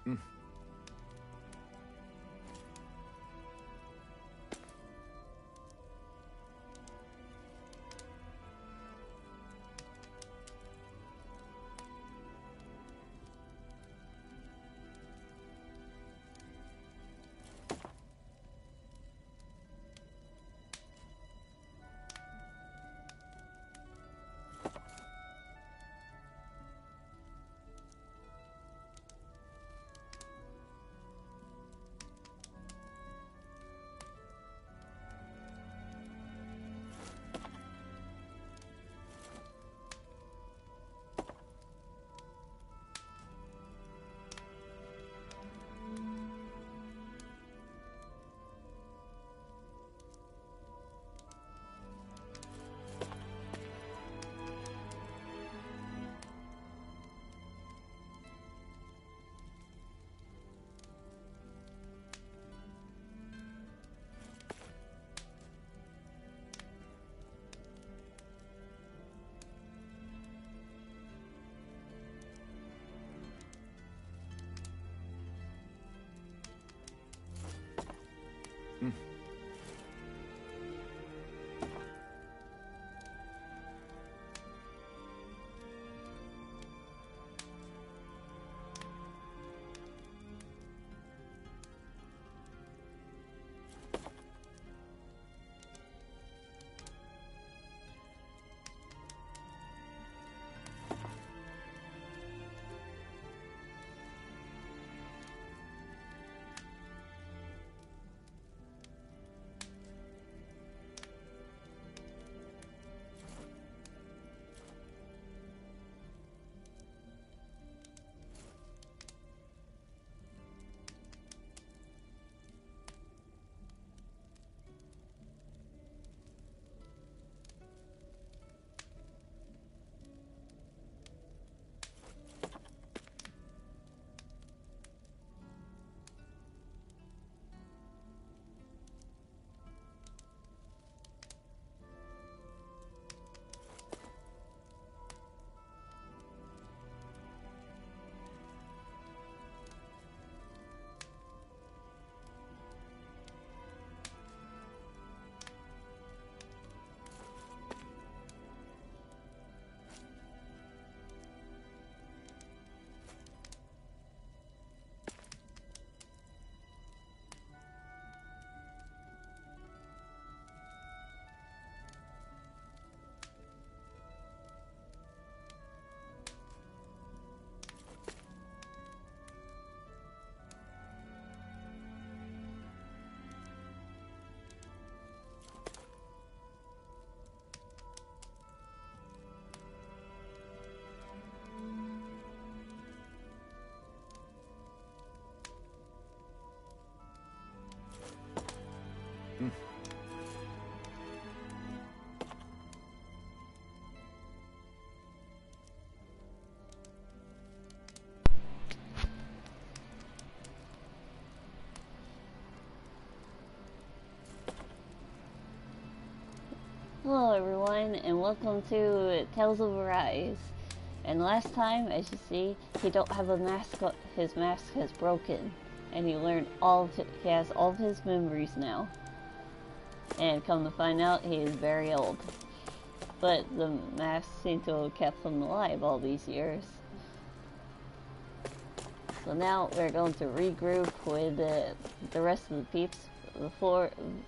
Mm. Mm. Mm. Hello everyone, and welcome to Tales of Arise. And last time, as you see, he don't have a mask. His mask has broken, and he learned he has all of his memories now. And come to find out, he is very old. But the mask seemed to have kept him alive all these years. So now we're going to regroup with the rest of the peeps.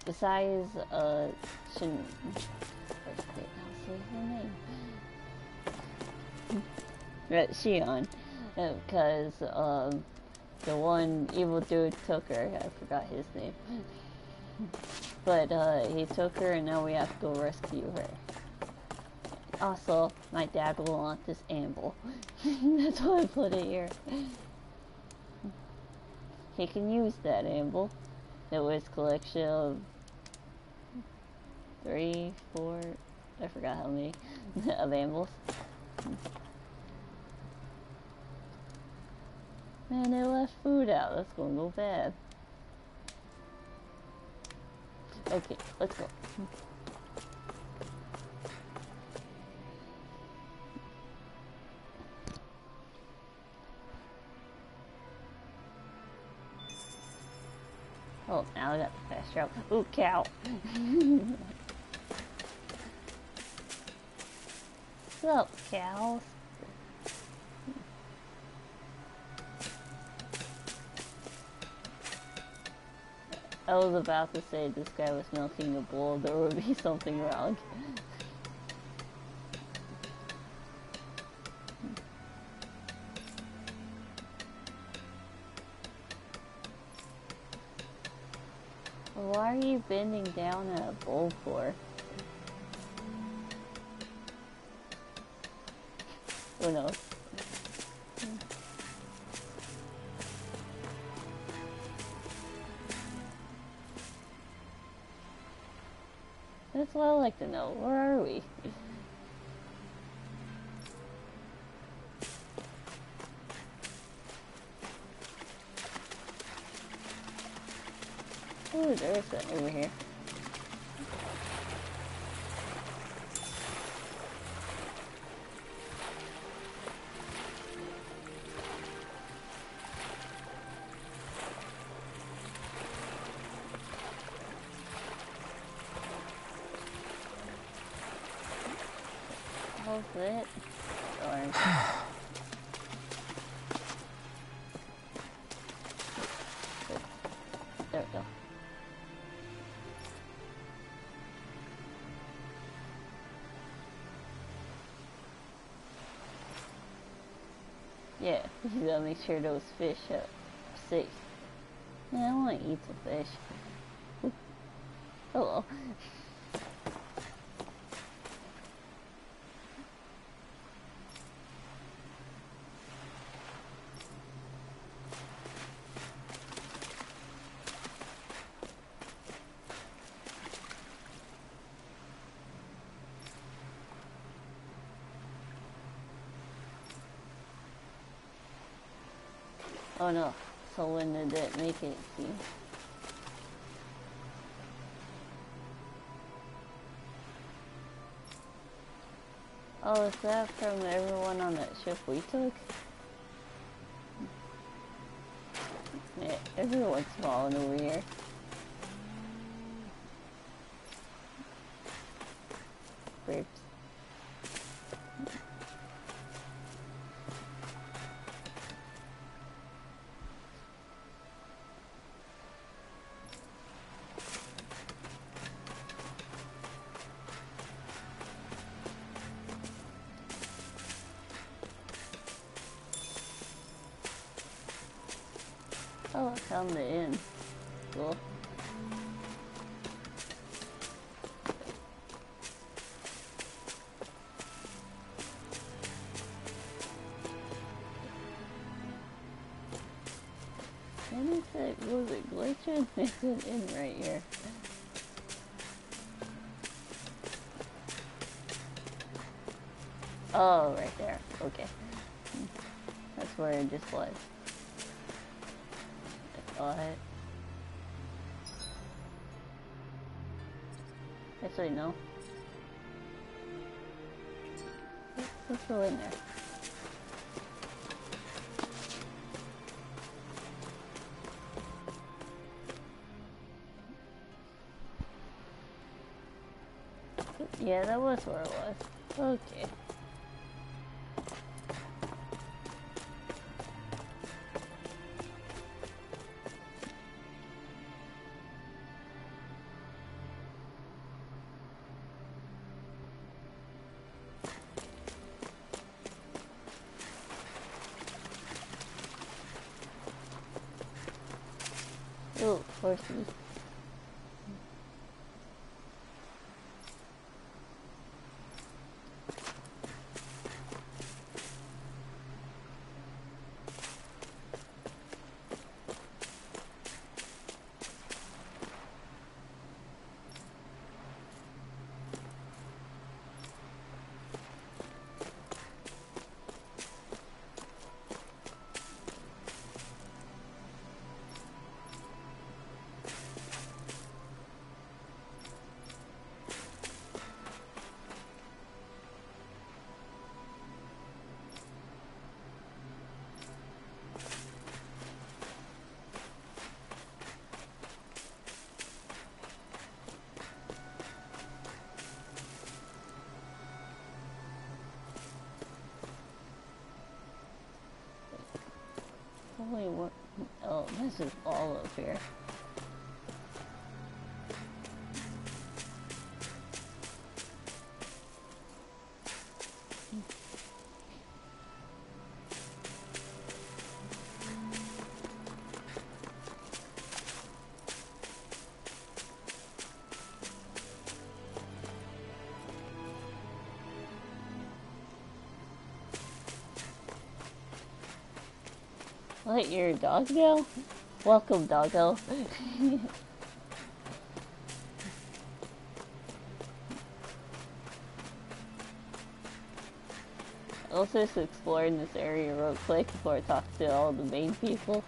Besides Shin. Wait, I'll say her name. Shion, because the one evil dude took her. I forgot his name. But he took her, and now we have to go rescue her. Also, my dad will want this amble. That's why I put it here. He can use that amble. It was collection of 3, 4, I forgot how many, of ambles. Man, they left food out. That's gonna go bad. Okay, let's go. Oh, now I got the fast route. Ooh, cow. What's up, cows? I was about to say this guy was milking a bull. There would be something wrong. Why are you bending down at a bull for? Who knows? That's what I like to know. Where are we? Ooh, there's something over here. How's it? Orange. There we go. Yeah, you gotta make sure those fish are safe. Yeah, I wanna eat some fish. Ooh. Hello. Oh no, so when did it make it see? Oh, is that from everyone on that ship we took? Yeah, everyone's falling over here. Grapes. Oh, I found the inn. Cool. And it's like, was it glitching? There's an inn right here. Oh, right there. Okay. That's where it just was. What? Actually, no. Let's go in there. Yeah, that was where it was. Okay. Ooh, horses. Probably work. Oh, this is all up here. What, you're a dog now? Welcome, doggo. I'll just exploring this area real quick before I talk to all the main people.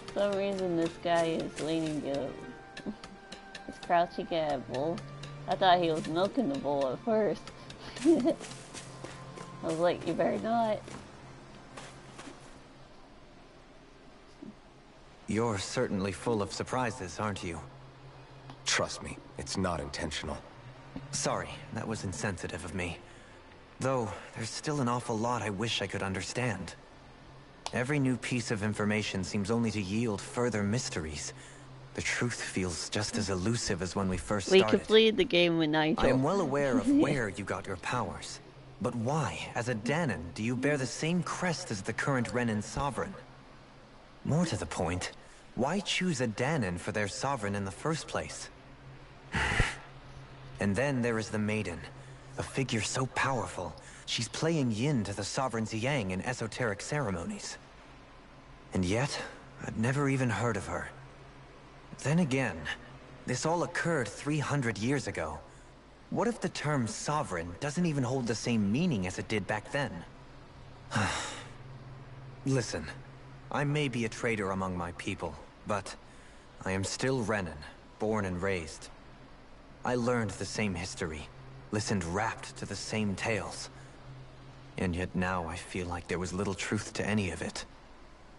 For some reason this guy is leaning he's crouching at a bull. I thought he was milking the bull at first. I was like, you better not. You're certainly full of surprises, aren't you? Trust me, it's not intentional. Sorry, that was insensitive of me. Though, there's still an awful lot I wish I could understand. Every new piece of information seems only to yield further mysteries. The truth feels just as elusive as when we first started. We completed the game with Nigel. I am well aware of where you got your powers. But why, as a Dahnan, do you bear the same crest as the current Renan Sovereign? More to the point, why choose a Dahnan for their sovereign in the first place? And then there is the Maiden, a figure so powerful, she's playing yin to the Sovereign's yang in esoteric ceremonies. And yet, I'd never even heard of her. Then again, this all occurred 300 years ago. What if the term sovereign doesn't even hold the same meaning as it did back then? Listen, I may be a traitor among my people, but I am still Renan, born and raised. I learned the same history, listened rapt to the same tales. And yet now I feel like there was little truth to any of it.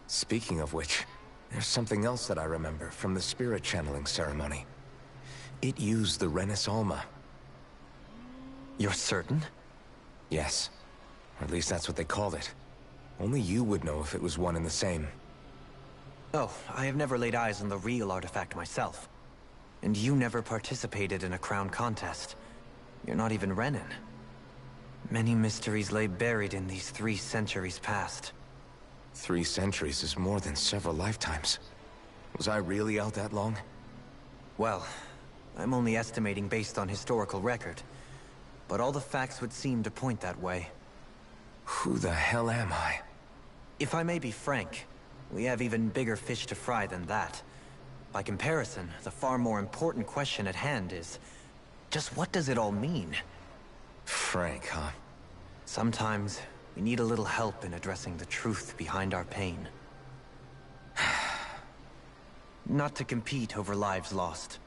Speaking of which, there's something else that I remember from the spirit channeling ceremony. It used the Renis Alma. You're certain? Yes. Or at least that's what they called it. Only you would know if it was one and the same. Oh, I have never laid eyes on the real artifact myself. And you never participated in a crown contest. You're not even Renan. Many mysteries lay buried in these 3 centuries past. 3 centuries is more than several lifetimes. Was I really out that long? Well, I'm only estimating based on historical record. But all the facts would seem to point that way. Who the hell am I? If I may be frank, we have even bigger fish to fry than that. By comparison, the far more important question at hand is, just what does it all mean? Frank, huh? Sometimes, we need a little help in addressing the truth behind our pain. Not to compete over lives lost,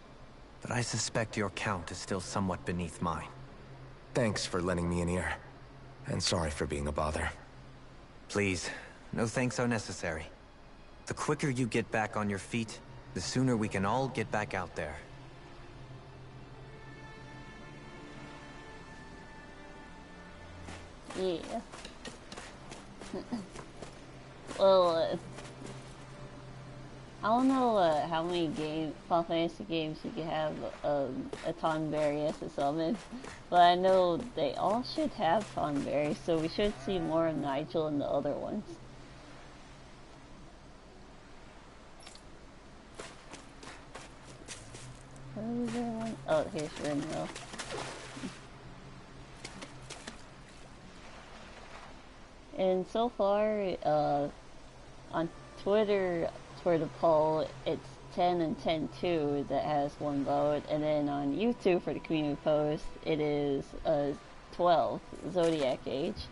but I suspect your count is still somewhat beneath mine. Thanks for lending me an ear. And sorry for being a bother. Please, no thanks are necessary. The quicker you get back on your feet, the sooner we can all get back out there. Yeah. Well, I don't know how many Final Fantasy games you can have a Tonberry as a summon, but I know they all should have Tonberry, so we should see more of Nigel and the other ones. Where was there one? Oh, here's Rinwell. And so far, on Twitter, for the poll, it's 10 and 10-2 that has 1 vote, and then on YouTube for the community post, it is 12, Zodiac Age.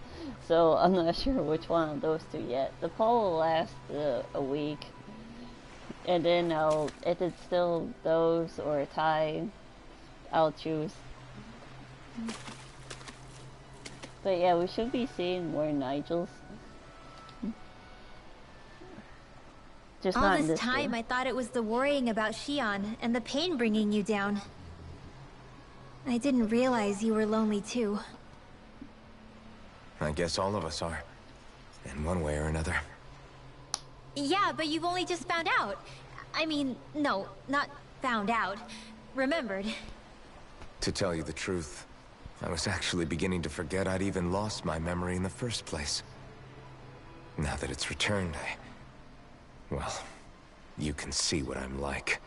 So I'm not sure which one of those 2 yet. The poll will last a week, and then if it's still those or a tie, I'll choose. But yeah, we should be seeing more Nigels. Just all not this this time, one. I thought it was the worrying about Shion and the pain bringing you down. I didn't realize you were lonely too. I guess all of us are. in one way or another. Yeah, but you've only just found out. I mean, no, not found out. Remembered. To tell you the truth, I was actually beginning to forget I'd even lost my memory in the first place. Now that it's returned, well, you can see what I'm like.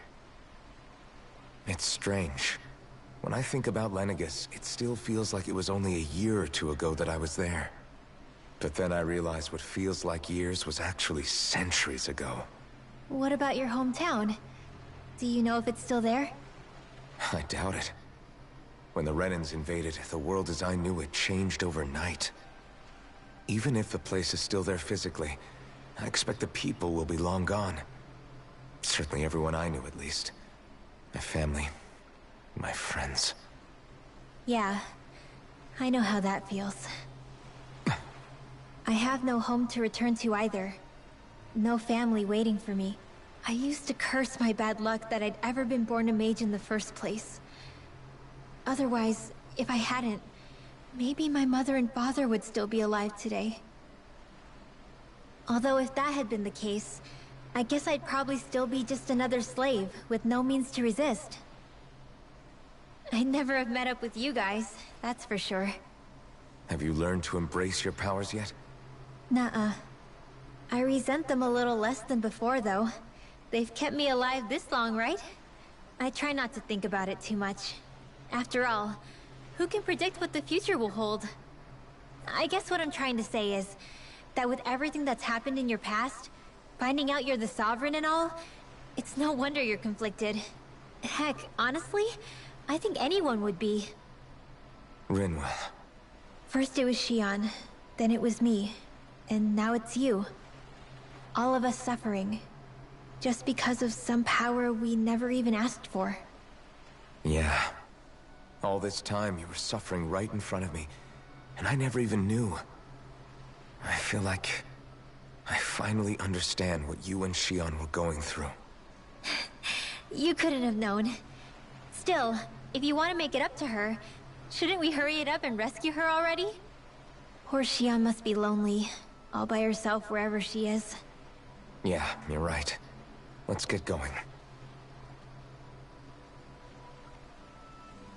It's strange. When I think about Lenegis, it still feels like it was only a year or two ago that I was there. But then I realized what feels like years was actually centuries ago. What about your hometown? Do you know if it's still there? I doubt it. When the Renans invaded, the world as I knew it changed overnight. Even if the place is still there physically, I expect the people will be long gone. Certainly everyone I knew, at least. My family, my friends. Yeah, I know how that feels. I have no home to return to either. No family waiting for me. I used to curse my bad luck that I'd ever been born a mage in the first place. Otherwise, if I hadn't, maybe my mother and father would still be alive today. Although if that had been the case, I guess I'd probably still be just another slave with no means to resist. I'd never have met up with you guys, that's for sure. Have you learned to embrace your powers yet? Nuh-uh. I resent them a little less than before, though. They've kept me alive this long, right? I try not to think about it too much. After all, who can predict what the future will hold? I guess what I'm trying to say is that with everything that's happened in your past, finding out you're the Sovereign and all, it's no wonder you're conflicted. Heck, honestly, I think anyone would be. Rinwell. First it was Shionne, then it was me, and now it's you. All of us suffering, just because of some power we never even asked for. Yeah. All this time you were suffering right in front of me, and I never even knew. I feel like I finally understand what you and Shionne were going through. You couldn't have known. Still, if you want to make it up to her, shouldn't we hurry it up and rescue her already? Poor Shionne must be lonely, all by herself wherever she is. Yeah, you're right. Let's get going.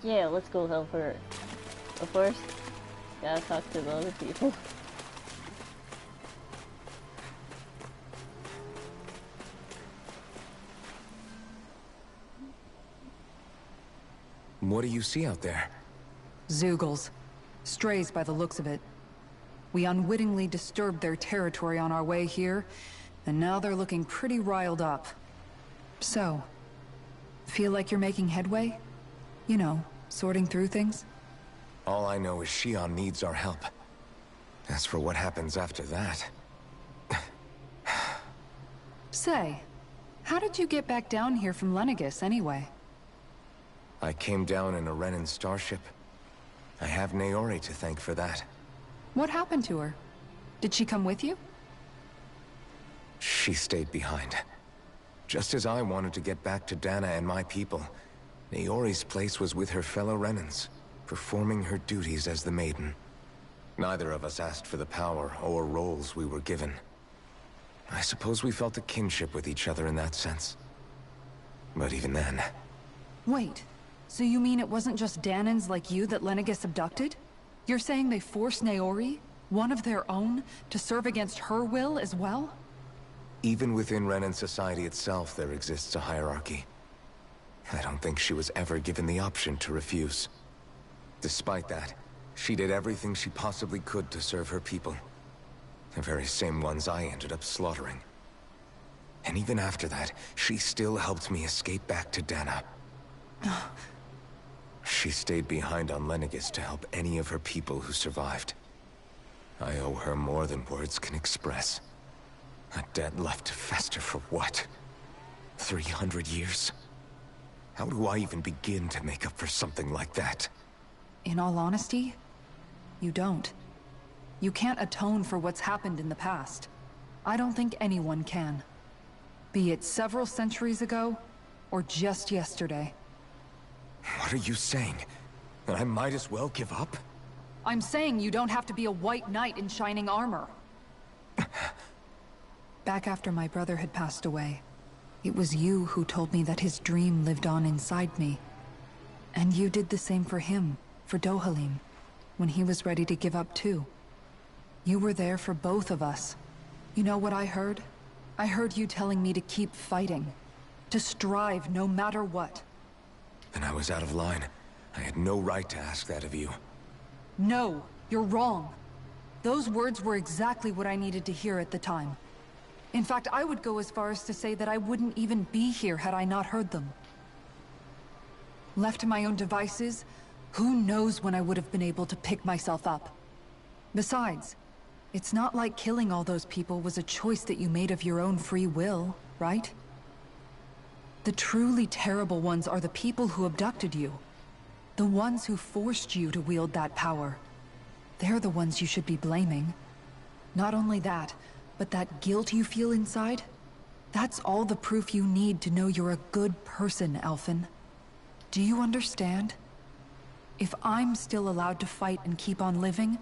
Yeah, let's go help her. But first, gotta talk to the other people. What do you see out there? Zeugles. Strays by the looks of it. We unwittingly disturbed their territory on our way here, and now they're looking pretty riled up. So, feel like you're making headway? You know, sorting through things? All I know is Shionne needs our help. As for what happens after that... Say, how did you get back down here from Lenegis, anyway? I came down in a Renan starship. I have Naori to thank for that. What happened to her? Did she come with you? She stayed behind. Just as I wanted to get back to Dana and my people, Naori's place was with her fellow Renans, performing her duties as the Maiden. Neither of us asked for the power or roles we were given. I suppose we felt a kinship with each other in that sense. But even then... Wait, so you mean it wasn't just Danans like you that Lenegis abducted? You're saying they forced Naori, one of their own, to serve against her will as well? Even within Renan society itself, there exists a hierarchy. I don't think she was ever given the option to refuse. Despite that, she did everything she possibly could to serve her people. The very same ones I ended up slaughtering. And even after that, she still helped me escape back to Dana. She stayed behind on Lenegis to help any of her people who survived. I owe her more than words can express. A debt left to fester for what? 300 years? How do I even begin to make up for something like that? In all honesty, you don't. You can't atone for what's happened in the past. I don't think anyone can. Be it several centuries ago, or just yesterday. What are you saying? That I might as well give up? I'm saying you don't have to be a white knight in shining armor. back after my brother had passed away. It was you who told me that his dream lived on inside me. And you did the same for him, for Dohalim, when he was ready to give up too. You were there for both of us. You know what I heard? I heard you telling me to keep fighting. To strive no matter what. And I was out of line. I had no right to ask that of you. No, you're wrong. Those words were exactly what I needed to hear at the time. In fact, I would go as far as to say that I wouldn't even be here had I not heard them. Left to my own devices, who knows when I would have been able to pick myself up. Besides, it's not like killing all those people was a choice that you made of your own free will, right? The truly terrible ones are the people who abducted you. The ones who forced you to wield that power. They're the ones you should be blaming. Not only that, but that guilt you feel inside, that's all the proof you need to know you're a good person, Alphen. Do you understand? If I'm still allowed to fight and keep on living,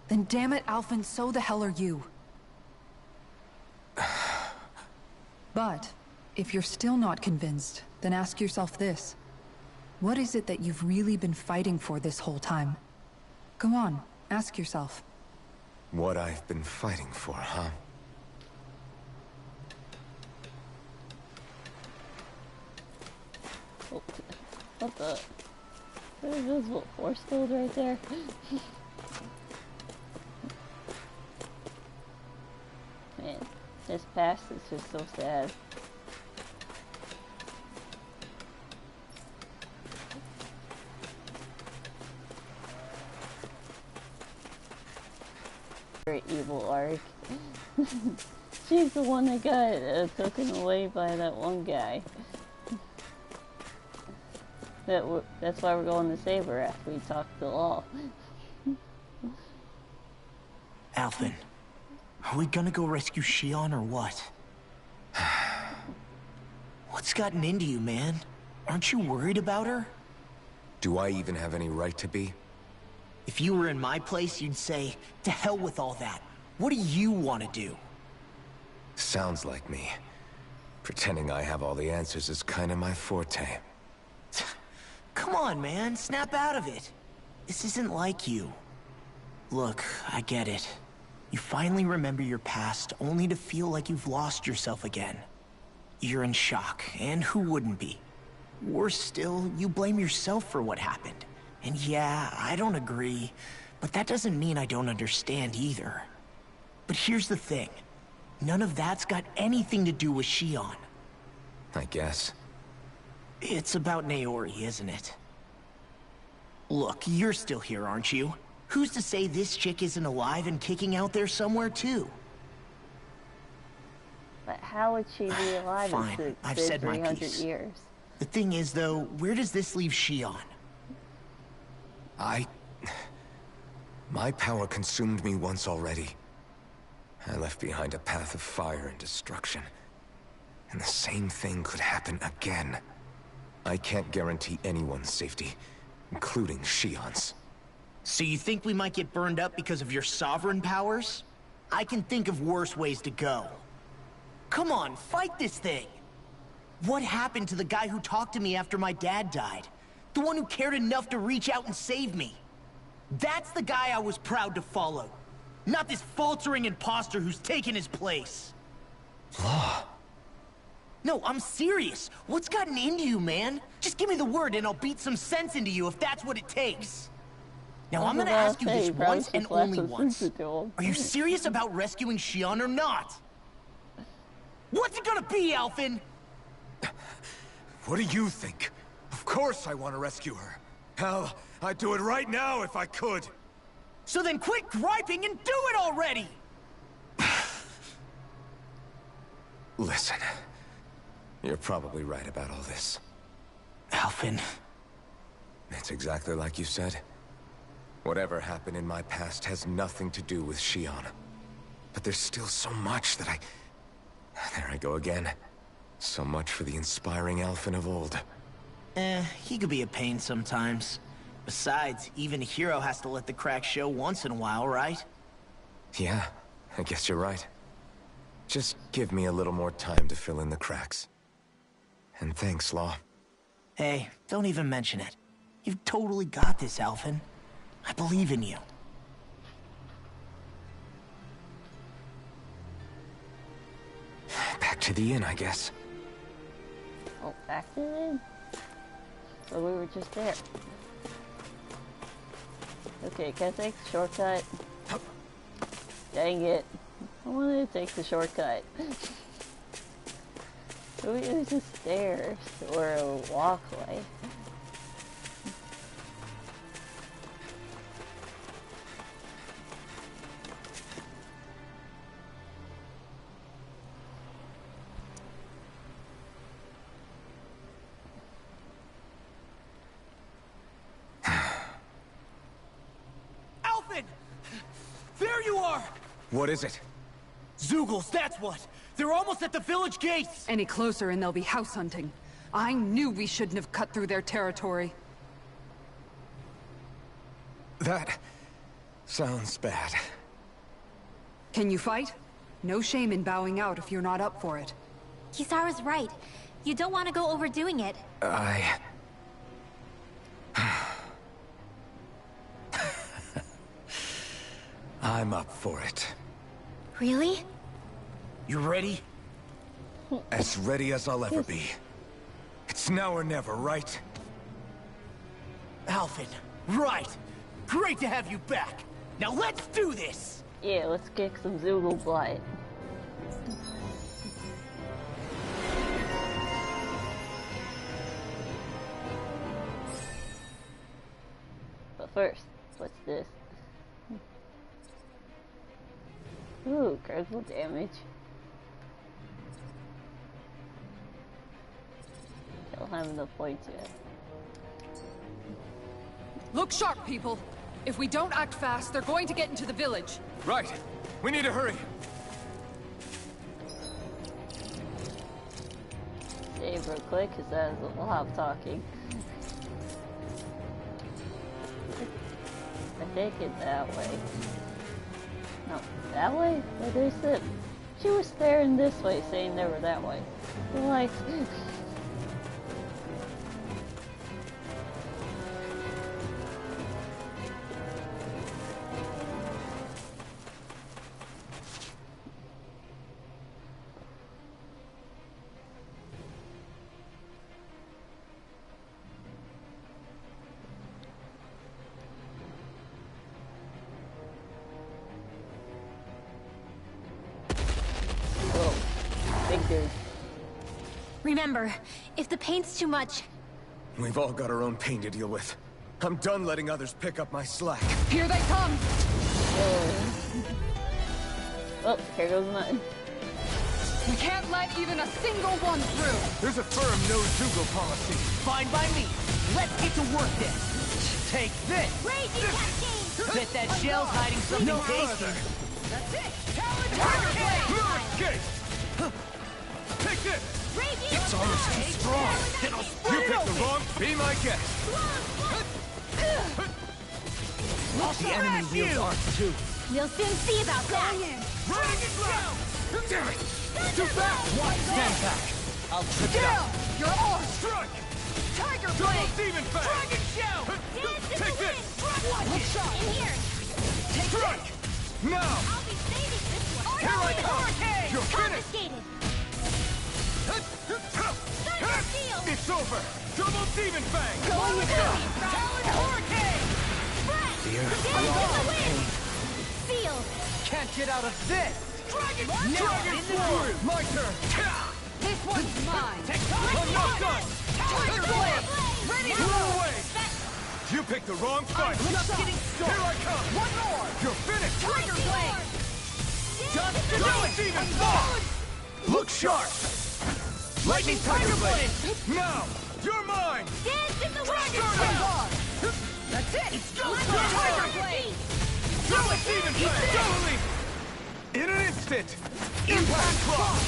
then damn it, Alphen, so the hell are you. But, if you're still not convinced, then ask yourself this. What is it that you've really been fighting for this whole time? Go on, ask yourself. What I've been fighting for, huh? Oh, what the? There's an invisible force field right there. Man, this past is just so sad. Very evil Ark. She's the one that got taken away by that one guy. That's why we're going to save her after we talk to Law. Alphen, are we gonna go rescue Shionne or what? What's gotten into you, man? Aren't you worried about her? Do I even have any right to be? If you were in my place, you'd say, to hell with all that. What do you want to do? Sounds like me. Pretending I have all the answers is kind of my forte. Come on, man. Snap out of it. This isn't like you. Look, I get it. You finally remember your past, only to feel like you've lost yourself again. You're in shock, and who wouldn't be? Worse still, you blame yourself for what happened. And yeah, I don't agree, but that doesn't mean I don't understand either. But here's the thing. None of that's got anything to do with Shionne. I guess. It's about Naori, isn't it? Look, you're still here, aren't you? Who's to say this chick isn't alive and kicking out there somewhere, too? But how would she be alive Fine, in I've said my 300 piece. years? The thing is, though, where does this leave Shionne? My power consumed me once already. I left behind a path of fire and destruction. And the same thing could happen again. I can't guarantee anyone's safety, including Shionne's. So you think we might get burned up because of your sovereign powers? I can think of worse ways to go. Come on, fight this thing! What happened to the guy who talked to me after my dad died? The one who cared enough to reach out and save me? That's the guy I was proud to follow. Not this faltering imposter who's taken his place. Law. No, I'm serious. What's gotten into you, man? Just give me the word and I'll beat some sense into you if that's what it takes. Now, I'm gonna ask you this once and only once. Are you serious about rescuing Shionne or not? What's it gonna be, Alphen? What do you think? Of course I want to rescue her. Hell, I'd do it right now if I could. So then quit griping and do it already! Listen, you're probably right about all this. Alphen. It's exactly like you said. Whatever happened in my past has nothing to do with Shionne. But there's still so much that There I go again. So much for the inspiring Alphen of old. He could be a pain sometimes. Besides, even a hero has to let the cracks show once in a while, right? Yeah, I guess you're right. Just give me a little more time to fill in the cracks. And thanks, Law. Hey, don't even mention it. You've totally got this, Alphen. I believe in you. Back to the inn, I guess. Oh, back to the inn? So we were just there. Okay, can I take the shortcut? Dang it. I wanted to take the shortcut. So it was just stairs or a walkway. Alphen! There you are! What is it? Zeugles, that's what! They're almost at the village gates! Any closer and they'll be house hunting. I knew we shouldn't have cut through their territory. That sounds bad. Can you fight? No shame in bowing out if you're not up for it. Kisara's right. You don't want to go overdoing it. I'm up for it. Really? You ready? As ready as I'll ever be. It's now or never, right? Alphen, right! Great to have you back! Now let's do this! Yeah, let's kick some Zoogle butt. But first, what's this? Ooh, critical damage. Don't have enough points yet. Look sharp, people! If we don't act fast, they're going to get into the village. Right. We need to hurry. Save real quick, because that is a lot of talking. I think it's that way. No, that way? Where there's it. She was staring this way, saying they were that way. They're like... Remember, if the paint's too much... We've all got our own pain to deal with. I'm done letting others pick up my slack. Here they come! Oh, here goes nothing. We can't let even a single one through! There's a firm no-Zoogle policy. Fine by me. Let's get to work then. Take this! Raging Cascade! Bet that shell's hiding something No tasty. further. That's it! Talon Hurricane! Hurricane! Take this! Raging It's almost too strong. It'll You spread it picked the open. wrong. Be my guest. The enemy wields arcs too. We'll soon see about that! Dragon Blast! Damn it! Too fast! Stand back. I'll trip it Down! up. You're on! Strike! Tiger Double Blade! Demon Fang! Dragon shell! Take this! Look sharp! In here! Strike! Now! I'll be saving this one! Here I come! You're finished! Confiscated! It's over! Double Demon Fang! Going with them. Talon Hurricane! Dear, Get we all the have win! pain. Sealed! Can't get out of this! Dragon Dragon Sword! My turn! This one's mine! I'm not done! Tiger Blade! Ready to Run go! away! You picked the wrong fight! Just getting Here started. I come! One more! You're finished! Tiger Blade! Double Demon Fang! Look sharp! Lightning Tiger Blade! Now! You're mine! Dance in the Dragon wind! Blade! That's it! It's go Let's time. go! Tiger Blade! Double Demon Fang! Totally! In an instant! Impact Clock!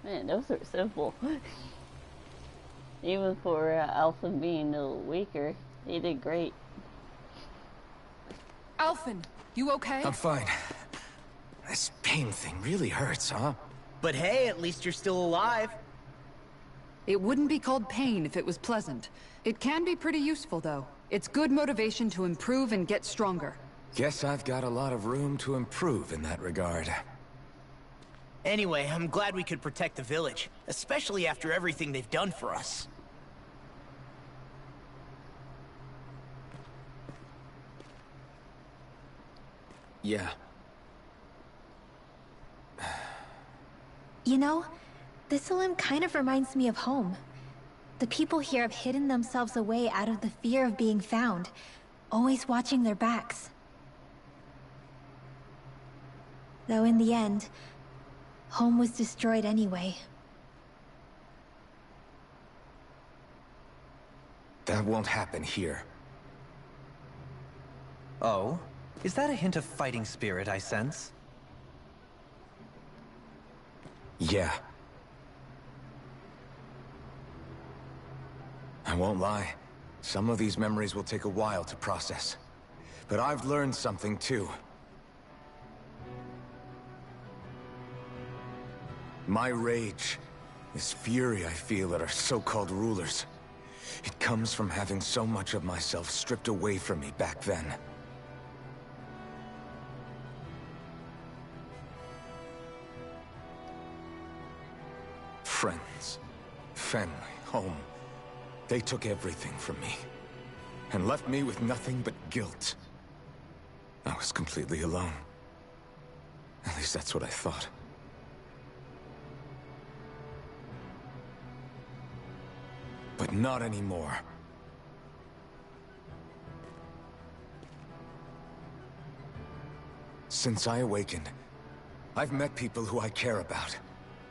Man, those are simple. Even for Alpha being a little weaker, he did great. Alphen, you okay? I'm fine. This pain thing really hurts, huh? But hey, at least you're still alive. It wouldn't be called pain if it was pleasant. It can be pretty useful, though. It's good motivation to improve and get stronger. Guess I've got a lot of room to improve in that regard. Anyway, I'm glad we could protect the village, especially after everything they've done for us. Yeah. You know, Thistleum kind of reminds me of home. The people here have hidden themselves away out of the fear of being found, always watching their backs. Though in the end, home was destroyed anyway. That won't happen here. Oh? Is that a hint of fighting spirit I sense? Yeah. I won't lie. Some of these memories will take a while to process. But I've learned something too. My rage, this fury I feel at our so-called rulers, it comes from having so much of myself stripped away from me back then. Friends, family, home. They took everything from me, and left me with nothing but guilt. I was completely alone. At least that's what I thought. But not anymore. Since I awakened, I've met people who I care about.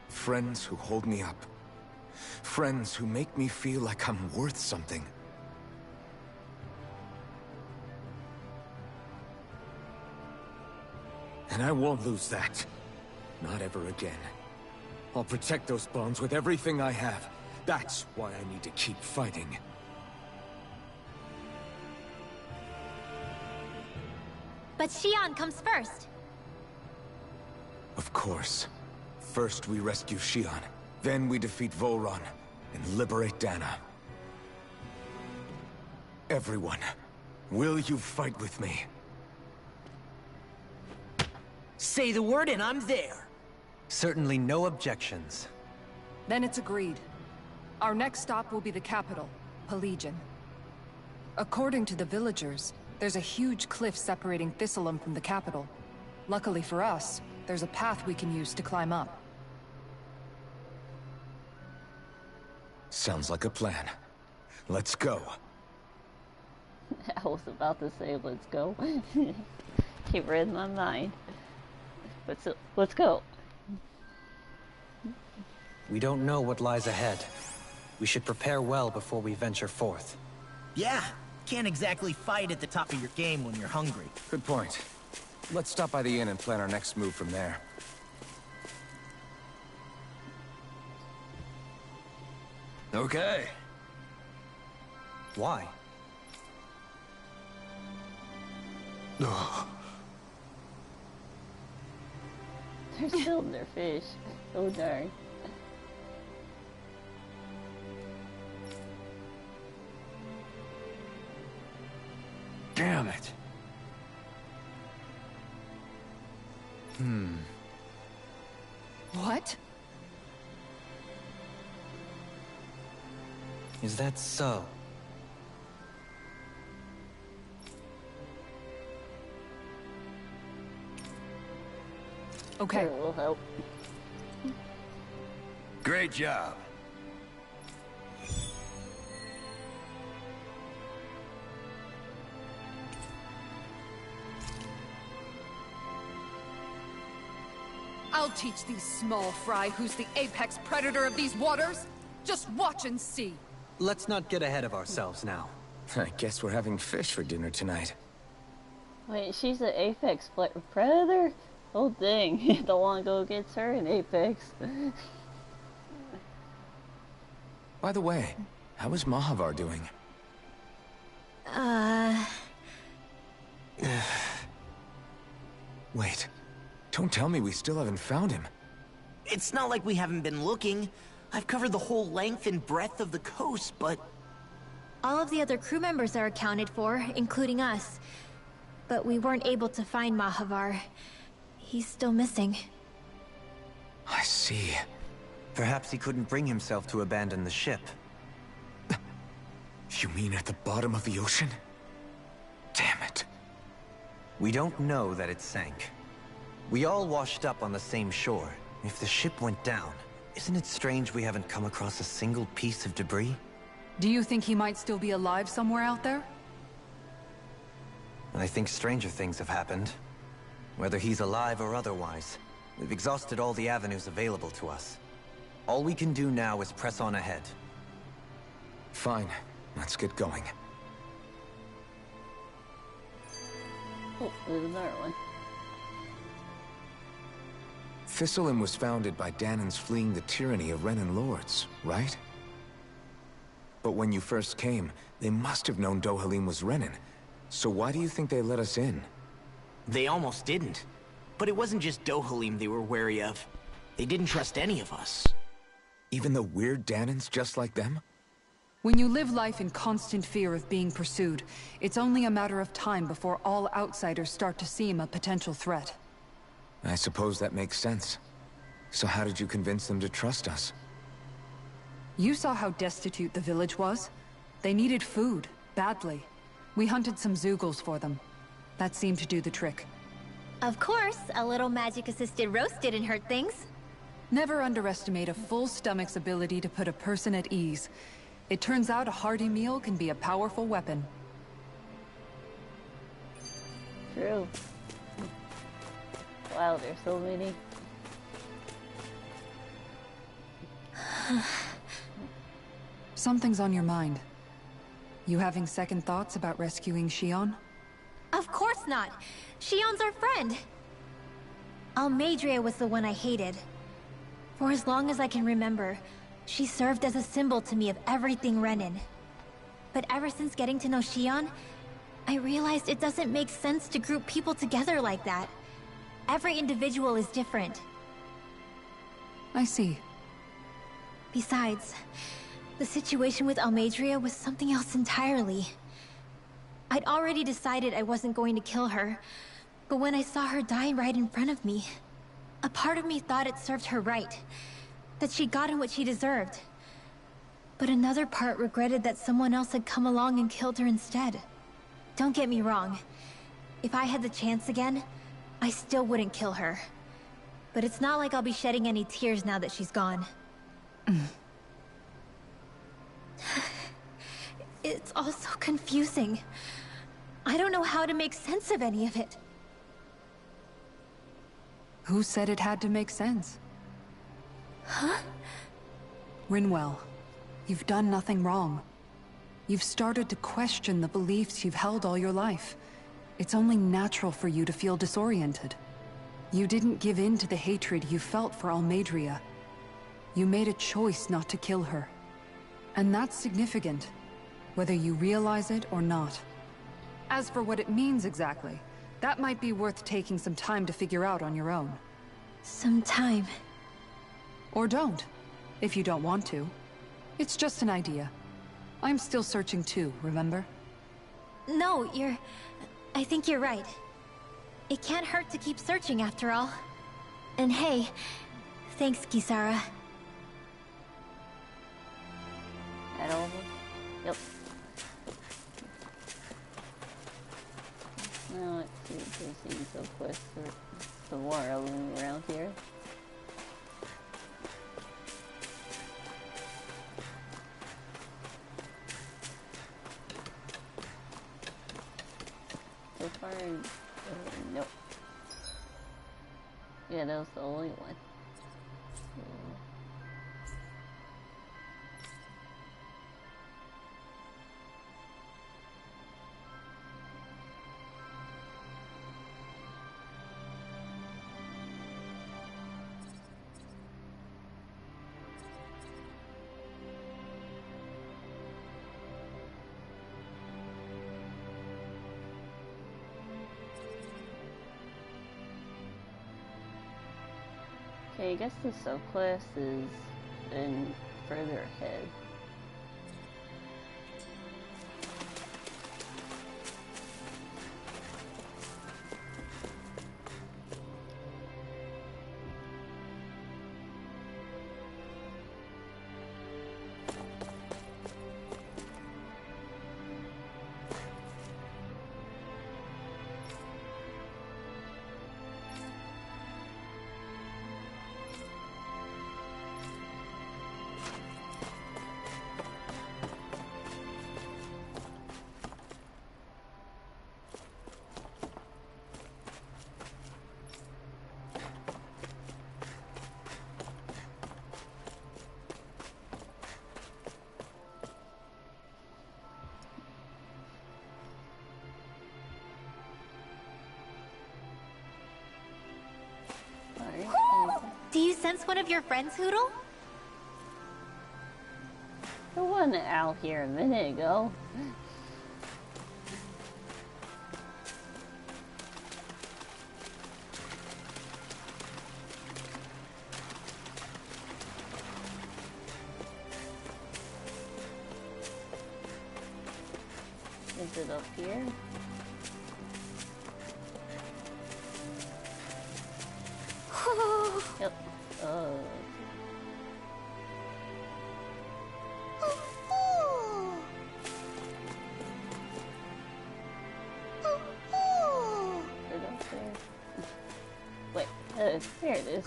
Friends who hold me up. Friends who make me feel like I'm worth something. And I won't lose that. Not ever again. I'll protect those bonds with everything I have. That's why I need to keep fighting. But Xion comes first. Of course. First we rescue Xion, then we defeat Volron and liberate Dana. Everyone, will you fight with me? Say the word and I'm there. Certainly no objections. Then it's agreed. Our next stop will be the capital, Pelegion. According to the villagers, there's a huge cliff separating Thistleum from the capital. Luckily for us, there's a path we can use to climb up. Sounds like a plan. Let's go. I was about to say, let's go. He read my mind. But so, let's go. We don't know what lies ahead. We should prepare well before we venture forth. Yeah, can't exactly fight at the top of your game when you're hungry. Good point. Let's stop by the inn and plan our next move from there. Okay. Why? They're still in their fish. Oh darn. Damn it. What? Is that so? Okay. Here, we'll help. Great job. I'll teach these small fry who's the apex predator of these waters. Just watch and see. Let's not get ahead of ourselves now. I guess we're having fish for dinner tonight. Wait, she's an apex predator? Oh dang, the one go gets her in Apex. By the way, how is Mahavar doing? Wait. Don't tell me we still haven't found him. It's not like we haven't been looking. I've covered the whole length and breadth of the coast, but... All of the other crew members are accounted for, including us. But we weren't able to find Mahavar. He's still missing. I see. Perhaps he couldn't bring himself to abandon the ship. You mean at the bottom of the ocean? Damn it. We don't know that it sank. We all washed up on the same shore. If the ship went down, isn't it strange we haven't come across a single piece of debris? Do you think he might still be alive somewhere out there? I think stranger things have happened. Whether he's alive or otherwise, we've exhausted all the avenues available to us. All we can do now is press on ahead. Fine. Let's get going. Oh, there's another one. Thistlein was founded by Danans fleeing the tyranny of Renan lords, right? But when you first came, they must have known Dohalim was Renan. So why do you think they let us in? They almost didn't. But it wasn't just Dohalim they were wary of. They didn't trust any of us. Even the weird Danans just like them? When you live life in constant fear of being pursued, it's only a matter of time before all outsiders start to seem a potential threat. I suppose that makes sense. So how did you convince them to trust us? You saw how destitute the village was. They needed food, badly. We hunted some Zeugles for them. That seemed to do the trick. Of course, a little magic-assisted roast didn't hurt things. Never underestimate a full stomach's ability to put a person at ease. It turns out a hearty meal can be a powerful weapon. True. Wow, there's so many. Something's on your mind. You having second thoughts about rescuing Shion? Of course not! Shion's our friend! Almeidrea was the one I hated. For as long as I can remember, she served as a symbol to me of everything Renan. But ever since getting to know Shion, I realized it doesn't make sense to group people together like that. Every individual is different. I see. Besides, the situation with Almeidrea was something else entirely. I'd already decided I wasn't going to kill her, but when I saw her die right in front of me, a part of me thought it served her right, that she'd gotten what she deserved. But another part regretted that someone else had come along and killed her instead. Don't get me wrong. If I had the chance again, I still wouldn't kill her. But it's not like I'll be shedding any tears now that she's gone. It's all so confusing. I don't know how to make sense of any of it. Who said it had to make sense? Huh? Rinwell, you've done nothing wrong. You've started to question the beliefs you've held all your life. It's only natural for you to feel disoriented. You didn't give in to the hatred you felt for Almeidrea. You made a choice not to kill her. And that's significant, whether you realize it or not. As for what it means exactly, that might be worth taking some time to figure out on your own. Some time. Or don't, if you don't want to. It's just an idea. I'm still searching too, remember? No, I think you're right. It can't hurt to keep searching after all. And hey, thanks, Kisara. That all of them? Yep. Now let's see if there's any sub-quests or some more roaming around here. So far, nope. Yeah, that was the only one. Okay, I guess the subclass is in further ahead. Do you sense one of your friends, Hootle? There wasn't out here a minute ago. Is it up here? Yep. Is it up there? Wait, there it is.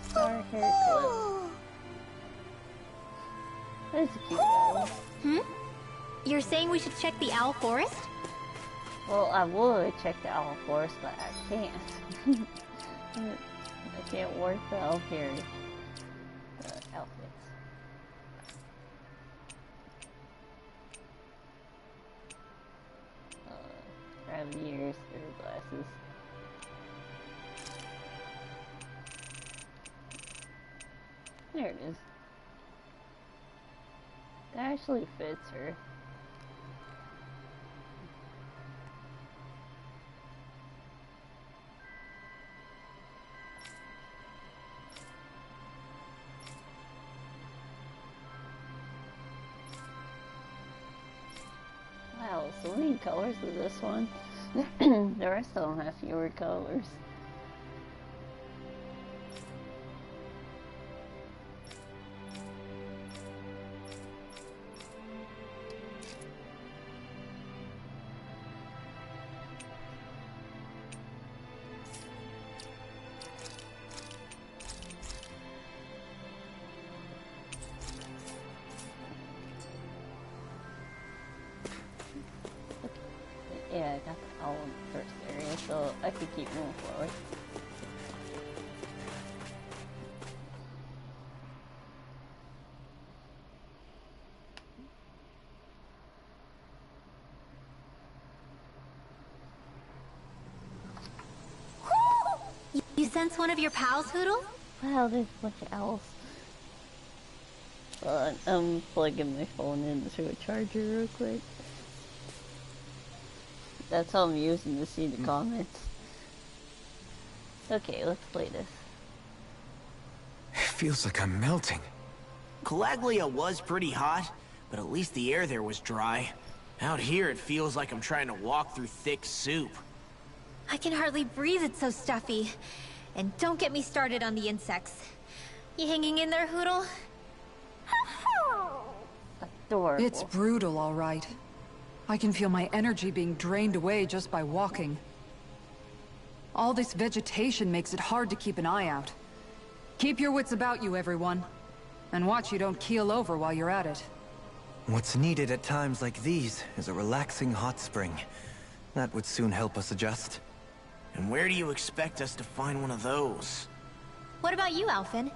Star hair clip. That's a cute guy. You're saying we should check the Owl Forest? Well, I would check the Owl Forest, but I can't. I can't work the Elfhairy outfits. Gravity ears, or glasses. There it is. That actually fits her. Wow, so many colors with this one. The rest of them have fewer colors. Yeah, I got the owl in the first area, so I could keep moving forward. You sense one of your pals, Hootle? Wow, there's a bunch of owls. I'm plugging my phone into a charger real quick. That's how I'm using to see the comments. Okay, let's play this. It feels like I'm melting. Calaglia was pretty hot, but at least the air there was dry. Out here, it feels like I'm trying to walk through thick soup. I can hardly breathe, it's so stuffy. And don't get me started on the insects. You hanging in there, Hootle? Adorable. It's brutal, all right. I can feel my energy being drained away just by walking. All this vegetation makes it hard to keep an eye out. Keep your wits about you, everyone. And watch you don't keel over while you're at it. What's needed at times like these is a relaxing hot spring. That would soon help us adjust. And where do you expect us to find one of those? What about you, Alphen?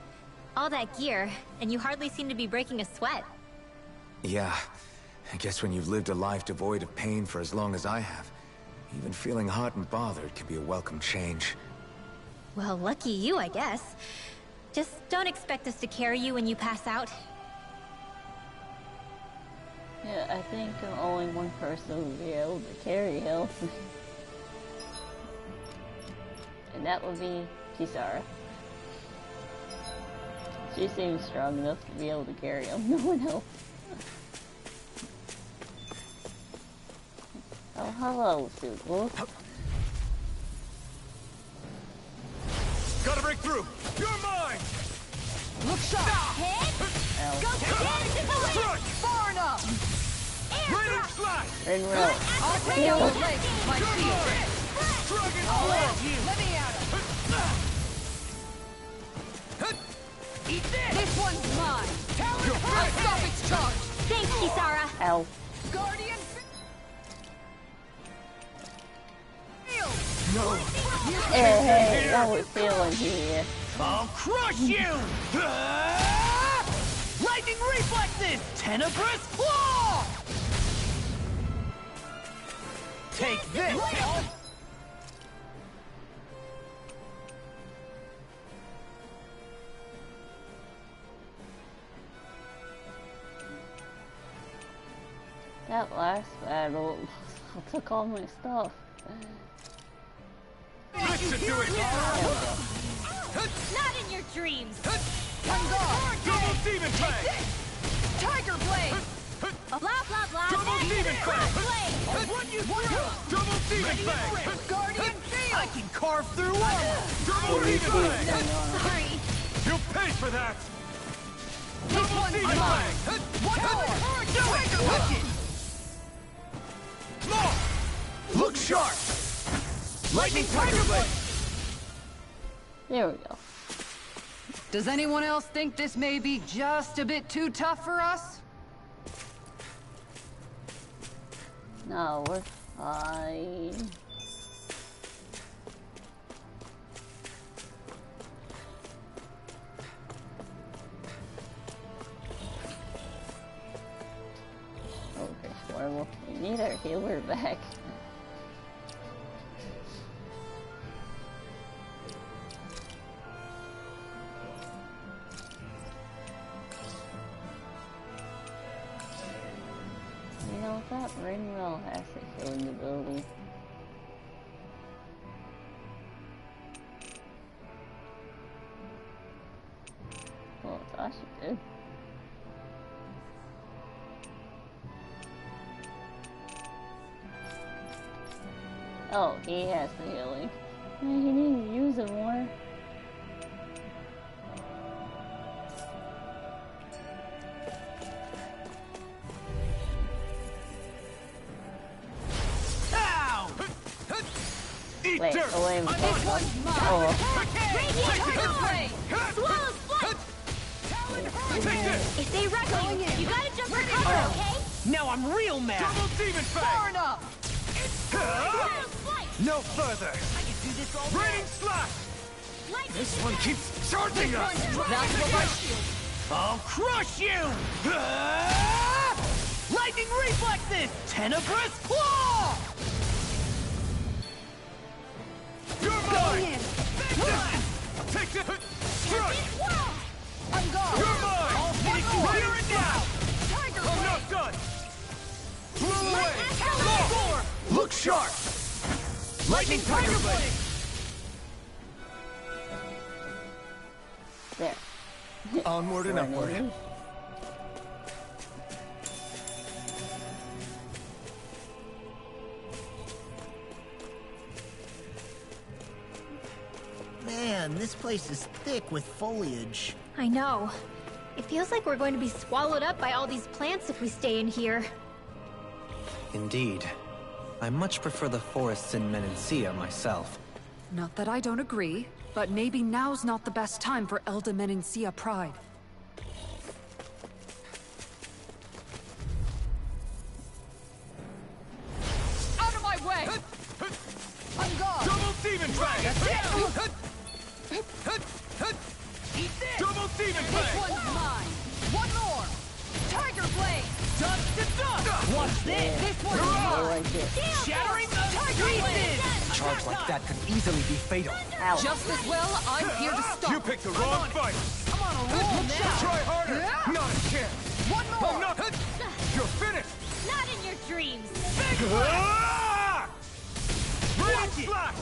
All that gear, and you hardly seem to be breaking a sweat. Yeah, I guess when you've lived a life devoid of pain for as long as I have, even feeling hot and bothered can be a welcome change. Well, lucky you, I guess. Just don't expect us to carry you when you pass out. Yeah, Yeah, I think only one person would be able to carry him. And that would be Kisara. She seems strong enough to be able to carry him. No one else. Oh, hello, Sugal. Gotta break through! You're mine! Look sharp! Ow. Go get Far enough! Raining slash! Rinro. I'll take out the legs with my shield! Dragon I'll form! let me at it! Eat this! This one's mine! I'll stop its charge! Thanks, Kisara. Ow. Guardian! No! Hey, what was feeling here? I'll crush you! Lightning reflexes! Tenebrous claw! Take this! That last battle took all my stuff. This should do it! Not in your dreams. On guard! Double demon fang! Tiger blade! Blah, blah, blah. Double demon fang! What you through! Double demon fang! Guardian field! I can carve through armor! Double demon fang! Sorry. You'll pay for that! This Double one's demon mine! fang! One more! Tiger wicket! More! Look sharp! Lightning tiger blade! There we go. Does anyone else think this may be just a bit too tough for us? No, we're fine. Okay, well, we need our healer back. You know, that Rinwell has a healing ability. Well, Tasha did. Oh, he has the healing. Yeah, he needs to use it more. Ow! Eat Wait, dirt! oh wait, This one's mine! oh, Tiger blade! Swallow's flight. Take this! If they wreck you, you gotta jump for cover, okay? Now I'm real mad! Double demon Far fang! enough! Swallow's flight. No further! I can do this all day! Raining slash! Lightning This one keeps charging us! That's what my shield! I'll crush you! Lightning reflexes! Tenebrous claw! You're mine! Take this! Strike! On guard! You're mine! I'll finish you here and now! Tiger I'm blade! not done! Blow away! More! Look sharp! Lightning tiger blade! there. Onward and upward. Man, this place is thick with foliage. I know. It feels like we're going to be swallowed up by all these plants if we stay in here. Indeed. I much prefer the forests in Menancia myself. Not that I don't agree, but maybe now's not the best time for Elda Menancia Pride. Out of my way! On guard! Double demon fang! Eat this! Double demon This fang! one's mine! One more! Tiger blade! Dust to dust! Watch this! This one's I mine! like it. Shattering the pieces! A charge like that could easily be fatal. Ow. Just as well, I'm here to stop. You picked the wrong fight! I'm on a roll now! Try harder! Not a chance! One I'm more! not... You're finished! dreams!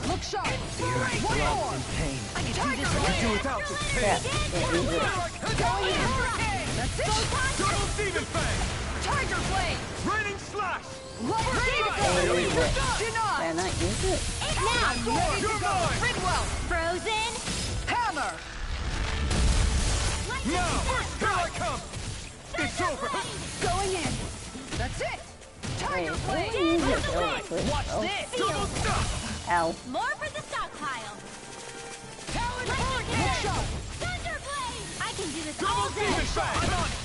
Look sharp! One more! In pain. I can do without this pain. Going in! That's it! Turtle Demon Fang! Tiger Blade! Raining Slash! Lower Demon! Denied! Can I use it? Now! I'm ready to go! Ridwell! Frozen! Hammer! Now! Here I come! It's over! Going in! That's it! Wait, Tiger can Blade! I use it? Watch Oh, this! Double stop! ow. More for the stockpile! Talon Lightning Hurricane! Blade! Sharp! Thunderblade! I can do this Double all Demon day! Fang! I'm on it!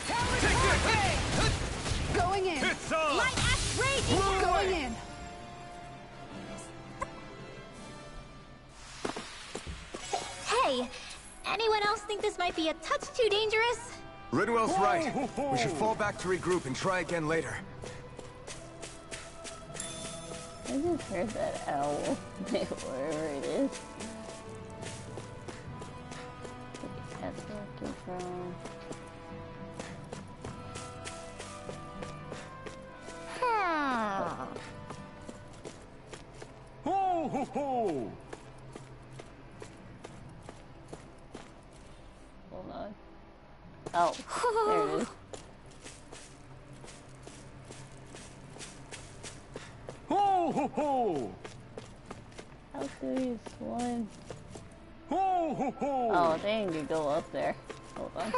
Talon Take Hurricane! Going in! It's on! Light Axe Raging! Going in! Hey! Anyone else think this might be a touch too dangerous? Ridwell's right. We should fall back to regroup and try again later. I just heard that owl. Wherever it is. That's looking from. Ho ho ho! Hold on. Oh, there it is. Ho ho ho! How do you swim? Ho ho ho! Oh, they can go up there. Hold on.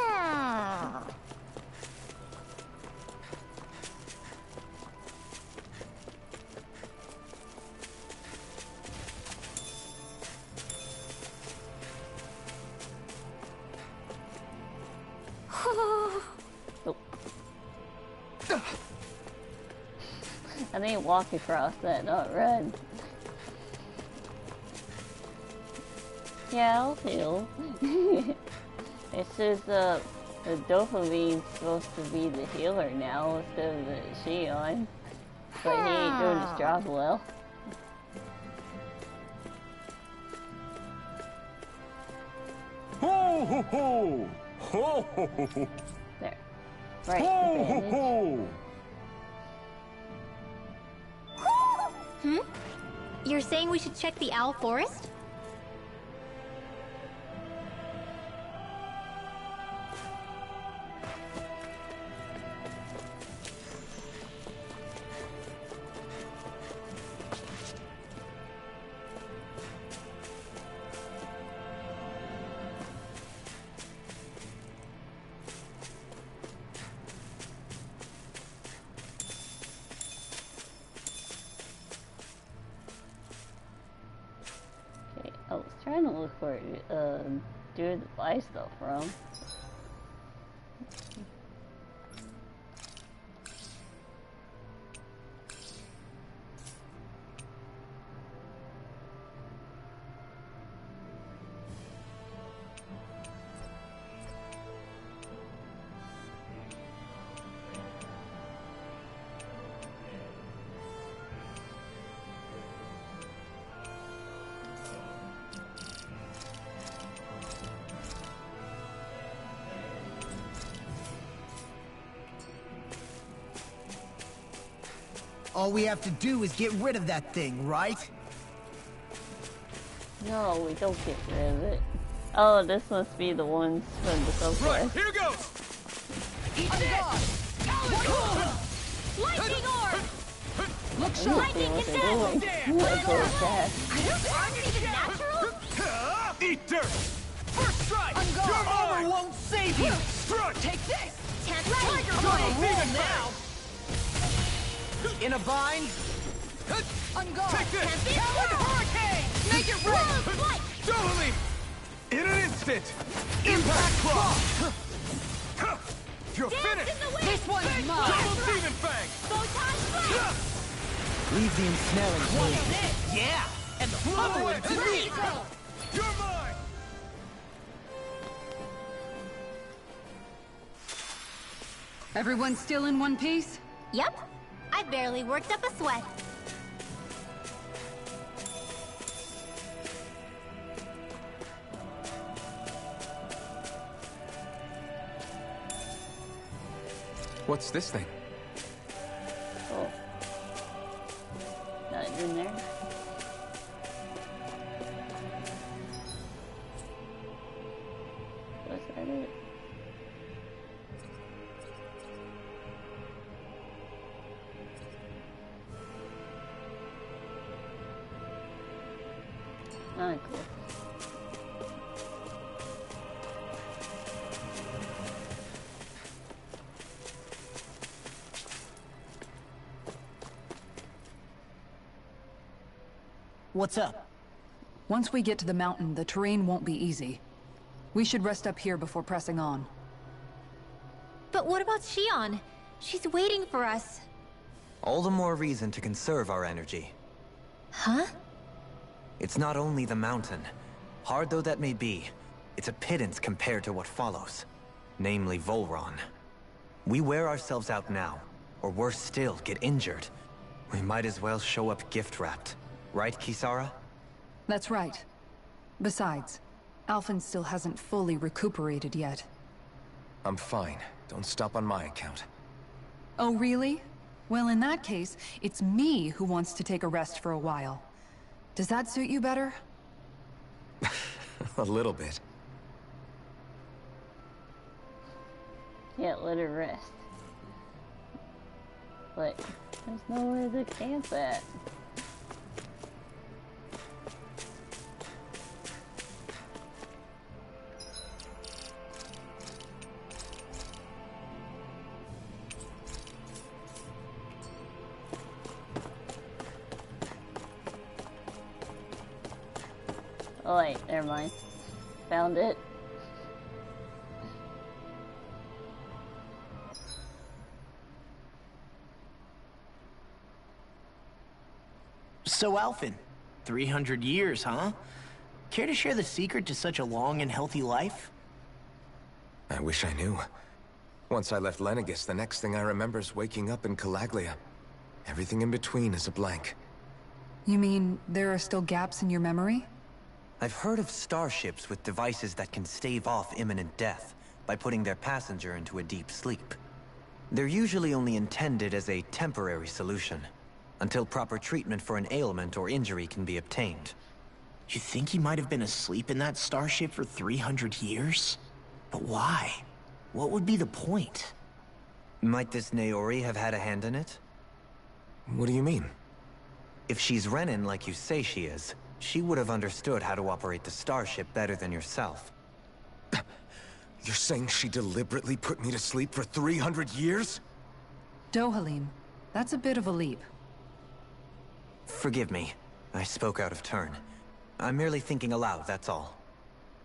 Nope. I need to walk across that, not run. Yeah, I'll heal. It says the dopamine's supposed to be the healer now instead of the Shion. But he ain't doing his job well. Ho ho ho! Ho ho ho ho! There. Right. Ho ho advantage. ho! You're saying we should check the Owl Forest? Okay, I was trying to look for dude to buy stuff from. All we have to do is get rid of that thing, right? No, we don't get rid of it. Oh, this must be the ones from the Southwest. Right, here goes! Lightning Orb! Look I sharp! don't see what they're doing. That's so fast. Aren't even natural? Eat dirt! First strike! On guard! Your armor Won't save you! Strike! Take this! Can't Double Demon Fang! In a bind? On guard! Take this! Talon Hurricane! Make it rain! Totally! In an instant! Impact Claw! You're finished! This one's mine! Double Demon Fang! Leave the ensnaring to me. Yeah! And the other one to me! You're mine! Everyone still in one piece? Yep. I barely worked up a sweat. What's this thing? Oh. Kinda cool. What's up? Once we get to the mountain, the terrain won't be easy. We should rest up here before pressing on. But what about Shion? She's waiting for us. All the more reason to conserve our energy. Huh? It's not only the mountain. Hard though that may be, it's a pittance compared to what follows. Namely Volron. We wear ourselves out now, or worse still, get injured. We might as well show up gift-wrapped. Right, Kisara? That's right. Besides, Alphen still hasn't fully recuperated yet. I'm fine. Don't stop on my account. Oh, really? Well, in that case, it's me who wants to take a rest for a while. Does that suit you better? A little bit. Yeah, let her rest. But there's nowhere to camp at. Oh wait, never mind. Found it. So Alphen, 300 years, huh? Care to share the secret to such a long and healthy life? I wish I knew. Once I left Lenegis, the next thing I remember is waking up in Calaglia. Everything in between is a blank. You mean there are still gaps in your memory? I've heard of starships with devices that can stave off imminent death by putting their passenger into a deep sleep. They're usually only intended as a temporary solution, until proper treatment for an ailment or injury can be obtained. You think he might have been asleep in that starship for 300 years? But why? What would be the point? Might this Naori have had a hand in it? What do you mean? If she's Renin like you say she is, she would have understood how to operate the starship better than yourself. You're saying she deliberately put me to sleep for 300 years? Dohalim, that's a bit of a leap. Forgive me. I spoke out of turn. I'm merely thinking aloud, that's all.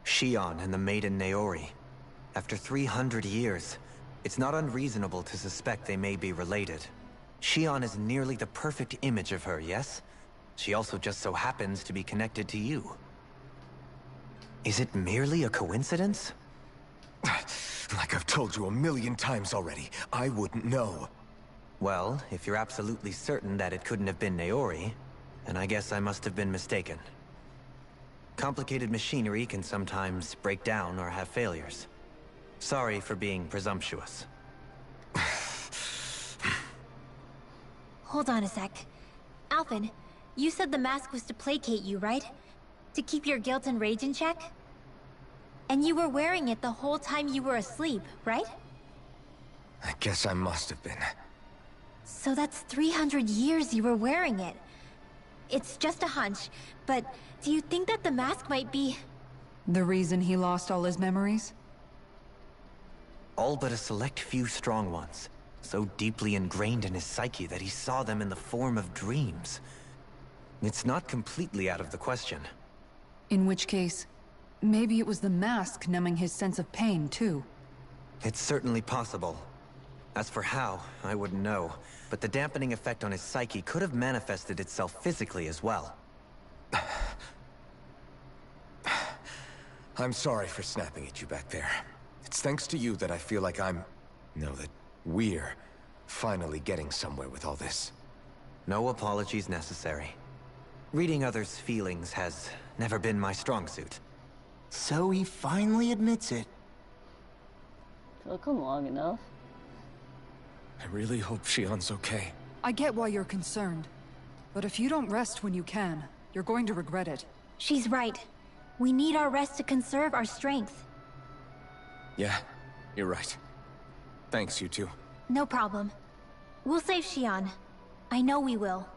Shion and the maiden Naori. After 300 years, it's not unreasonable to suspect they may be related. Shion is nearly the perfect image of her, yes? She also just so happens to be connected to you. Is it merely a coincidence? Like I've told you a million times already, I wouldn't know. Well, if you're absolutely certain that it couldn't have been Naori, then I guess I must have been mistaken. Complicated machinery can sometimes break down or have failures. Sorry for being presumptuous. Hold on a sec. Alphen, you said the mask was to placate you, right? To keep your guilt and rage in check? And you were wearing it the whole time you were asleep, right? I guess I must have been. So that's 300 years you were wearing it. It's just a hunch, but do you think that the mask might be... The reason he lost all his memories? All but a select few strong ones, so deeply ingrained in his psyche that he saw them in the form of dreams. It's not completely out of the question. In which case, maybe it was the mask numbing his sense of pain, too. It's certainly possible. As for how, I wouldn't know, but the dampening effect on his psyche could have manifested itself physically as well. I'm sorry for snapping at you back there. It's thanks to you that I feel like that we're finally getting somewhere with all this. No apologies necessary. Reading others' feelings has never been my strong suit. So he finally admits it. Took him long enough. I really hope Shion's okay. I get why you're concerned. But if you don't rest when you can, you're going to regret it. She's right. We need our rest to conserve our strength. Yeah, you're right. Thanks, you two. No problem. We'll save Shion. I know we will.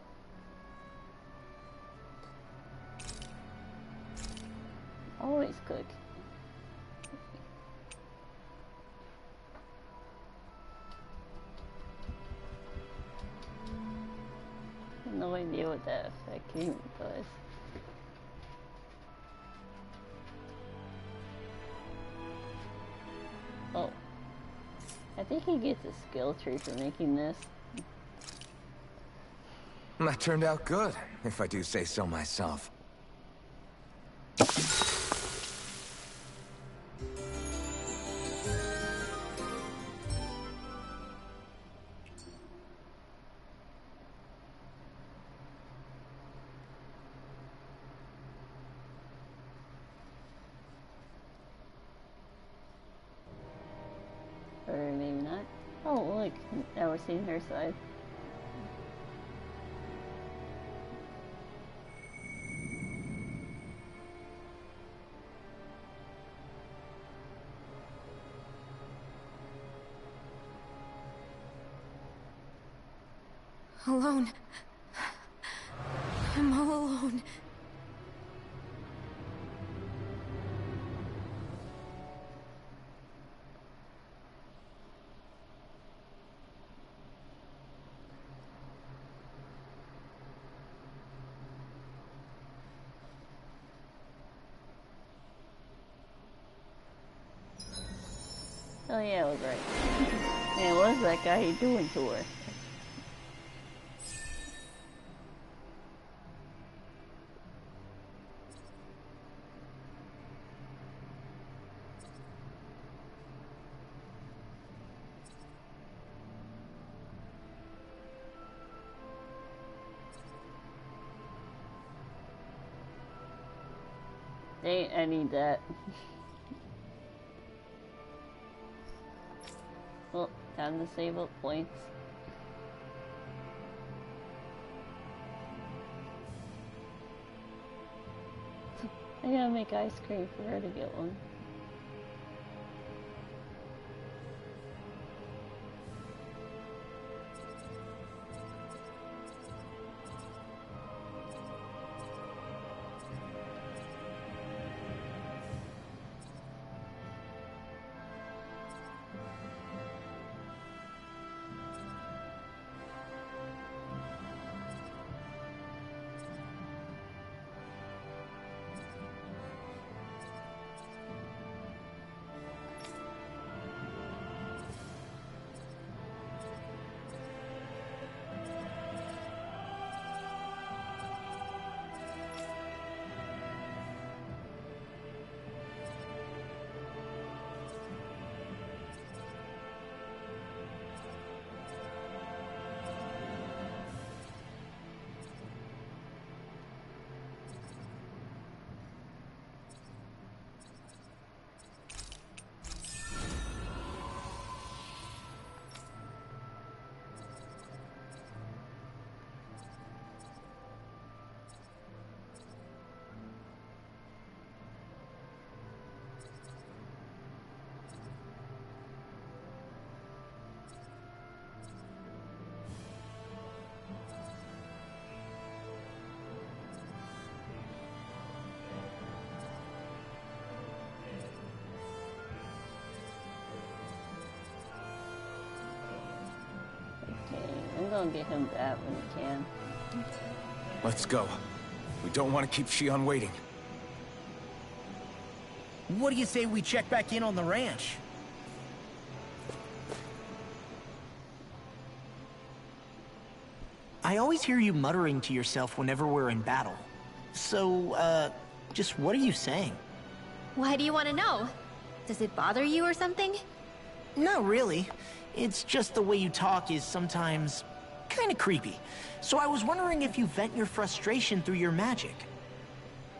Always cook. I have no idea what that effect even does. Oh. I think he gets a skill tree for making this. That turned out good, if I do say so myself. Or maybe not. Oh, look, now we're seeing her side. Alone. I'm all alone. Oh yeah, I was right. Man, what is that guy doing to her? I need that. Well, time to save up points. I gotta make ice cream for her to get one. I'm gonna get him that when he can. Let's go. We don't want to keep Shion waiting. What do you say we check back in on the ranch? I always hear you muttering to yourself whenever we're in battle. So, just what are you saying? Why do you want to know? Does it bother you or something? Not really. It's just the way you talk is sometimes kind of creepy. So I was wondering if you vent your frustration through your magic.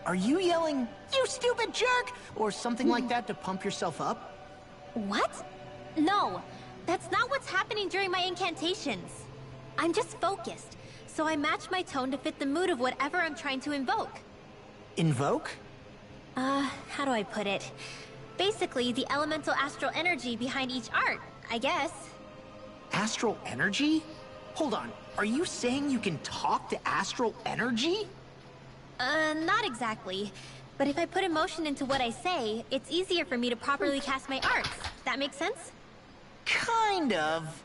Are you yelling, "You stupid jerk," or something like that to pump yourself up? What? No, that's not what's happening during my incantations. I'm just focused, so I match my tone to fit the mood of whatever I'm trying to invoke. Invoke? How do I put it? Basically, the elemental astral energy behind each art, I guess. Astral energy? Hold on, are you saying you can talk to astral energy? Not exactly. But if I put emotion into what I say, it's easier for me to properly cast my arts. That makes sense? Kind of.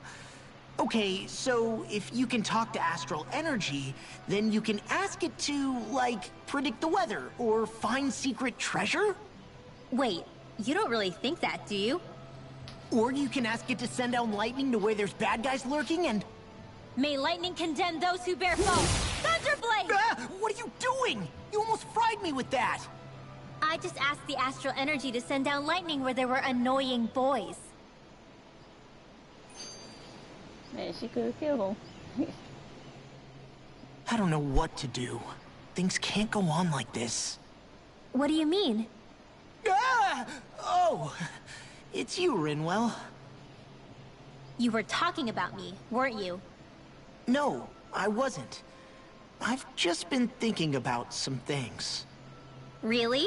Okay, so if you can talk to astral energy, then you can ask it to, like, predict the weather or find secret treasure? Wait, you don't really think that, do you? Or you can ask it to send down lightning to where there's bad guys lurking and... May lightning condemn those who bear foe! Thunderblade! Ah! What are you doing? You almost fried me with that! I just asked the astral energy to send down lightning where there were annoying boys. Man, she could have killed him. I don't know what to do. Things can't go on like this. What do you mean? Ah! Oh! It's you, Rinwell. You were talking about me, weren't you? No, I wasn't. I've just been thinking about some things. Really?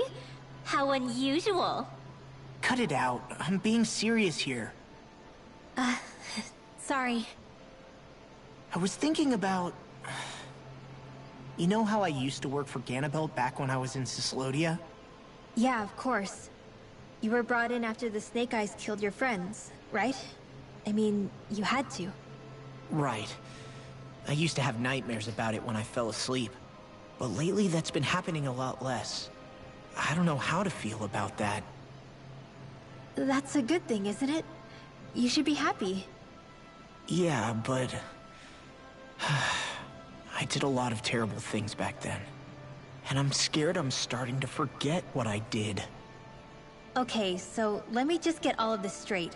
How unusual. Cut it out. I'm being serious here. Sorry. I was thinking about... You know how I used to work for Ganabelt back when I was in Cyslodia? Yeah, of course. You were brought in after the Snake Eyes killed your friends, right? I mean, you had to. Right. I used to have nightmares about it when I fell asleep. But lately that's been happening a lot less. I don't know how to feel about that. That's a good thing, isn't it? You should be happy. Yeah, but... I did a lot of terrible things back then. And I'm scared I'm starting to forget what I did. Okay, so let me just get all of this straight.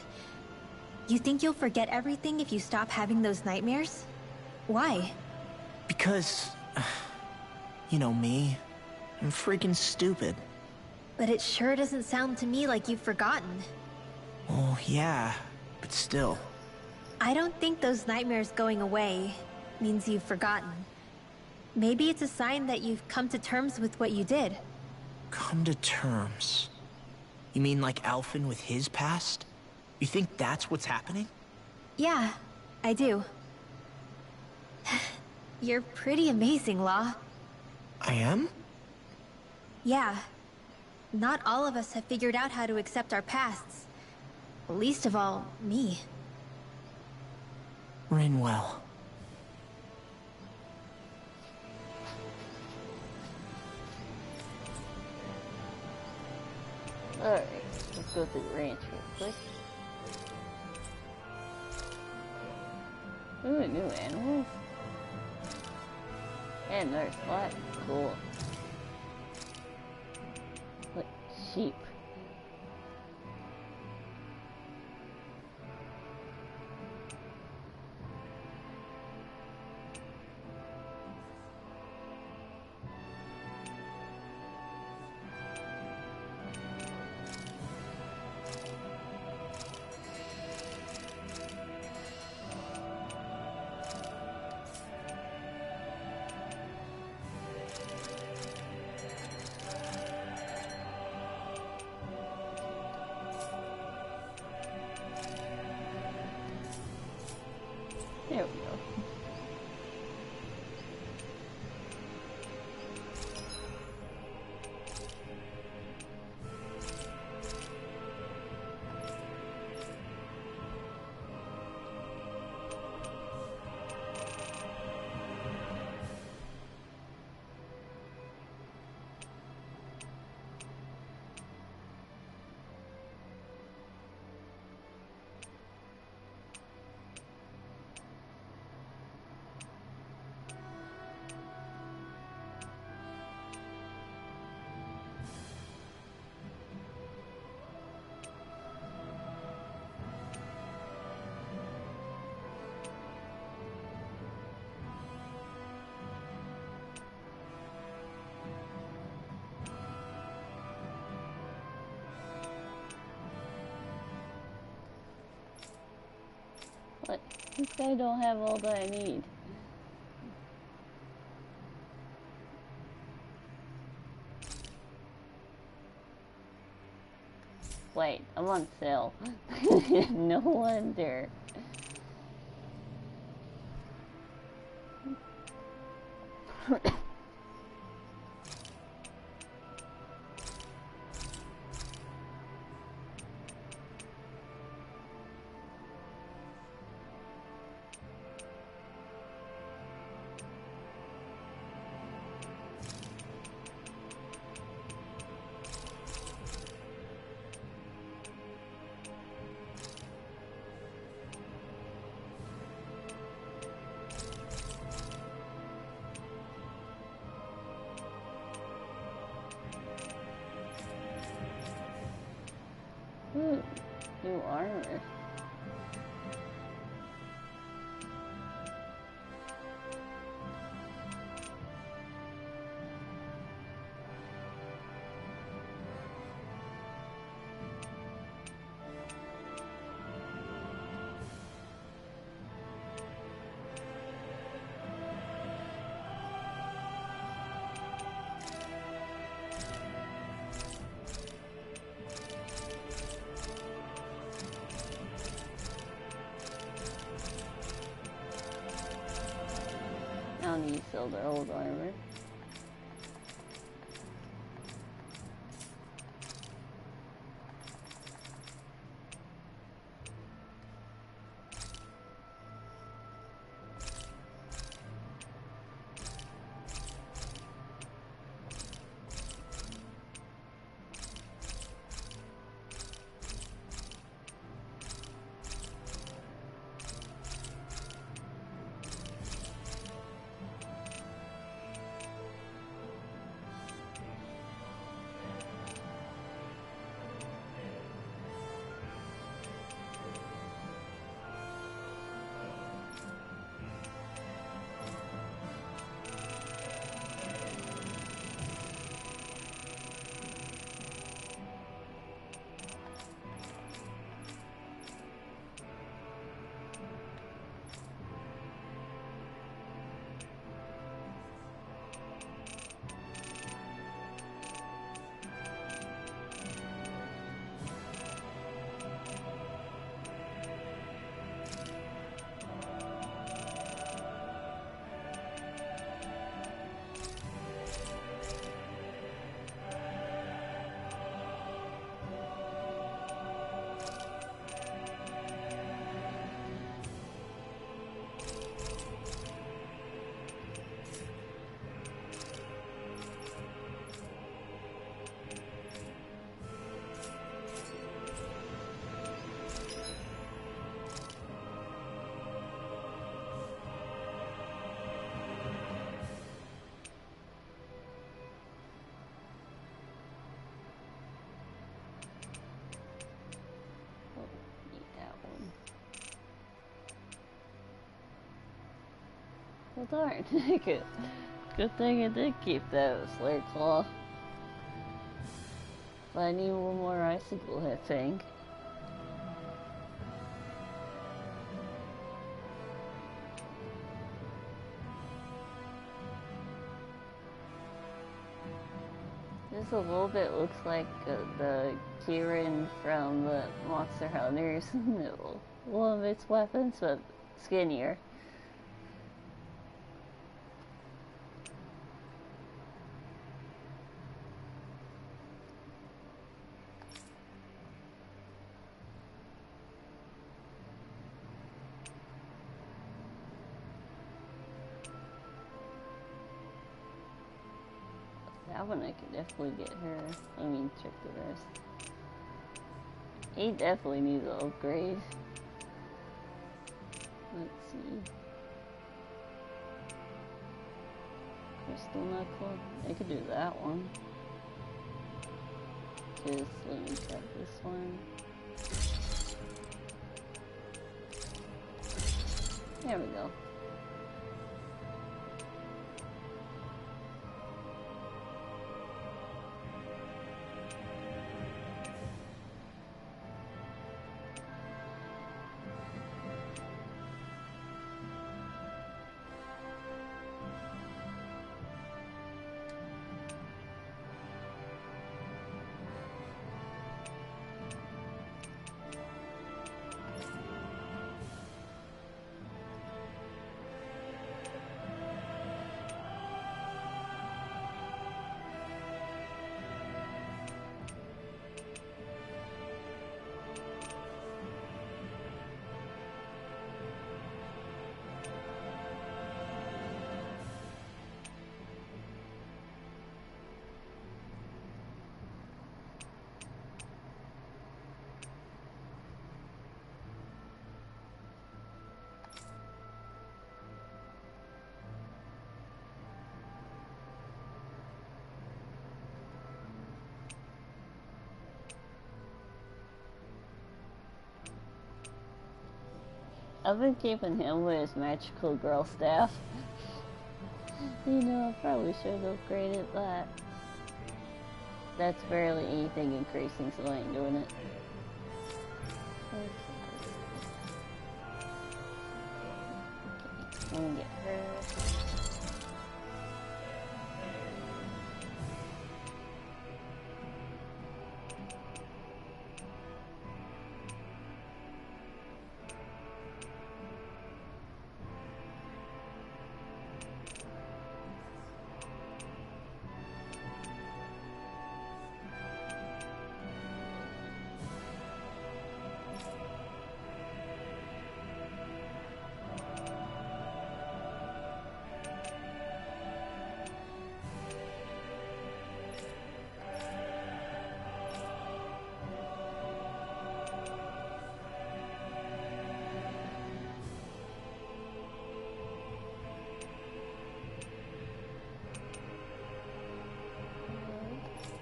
You think you'll forget everything if you stop having those nightmares? Why? Because... You know me. I'm freaking stupid. But it sure doesn't sound to me like you've forgotten. Well, yeah, but still. I don't think those nightmares going away means you've forgotten. Maybe it's a sign that you've come to terms with what you did. Come to terms? You mean like Alphen with his past? You think that's what's happening? Yeah, I do. You're pretty amazing, Law. I am? Yeah. Not all of us have figured out how to accept our pasts. Least of all, me. Rinwell. Alright, let's go through the ranch real quick. Ooh, new animals. And there's what? Cool. Like sheep. There we go. What? This guy don't have all that I need. Wait, I'm on sale. No wonder. new armor. I'll need to sell their old armor. Well, darn. Good thing I did keep that Slayer Claw. But I need one more icicle, I think. This a little bit looks like the Kieran from the Monster Hunters. One of its weapons, but skinnier. That one I could definitely get her. I mean, check the rest. He definitely needs an upgrade. Let's see. Crystal knuckle. I could do that one. Just let me check this one. There we go. I've been keeping him with his magical girl staff. You know, I probably should have upgraded that. That's barely anything increasing, so I ain't doing it. Okay. I'm gonna get her.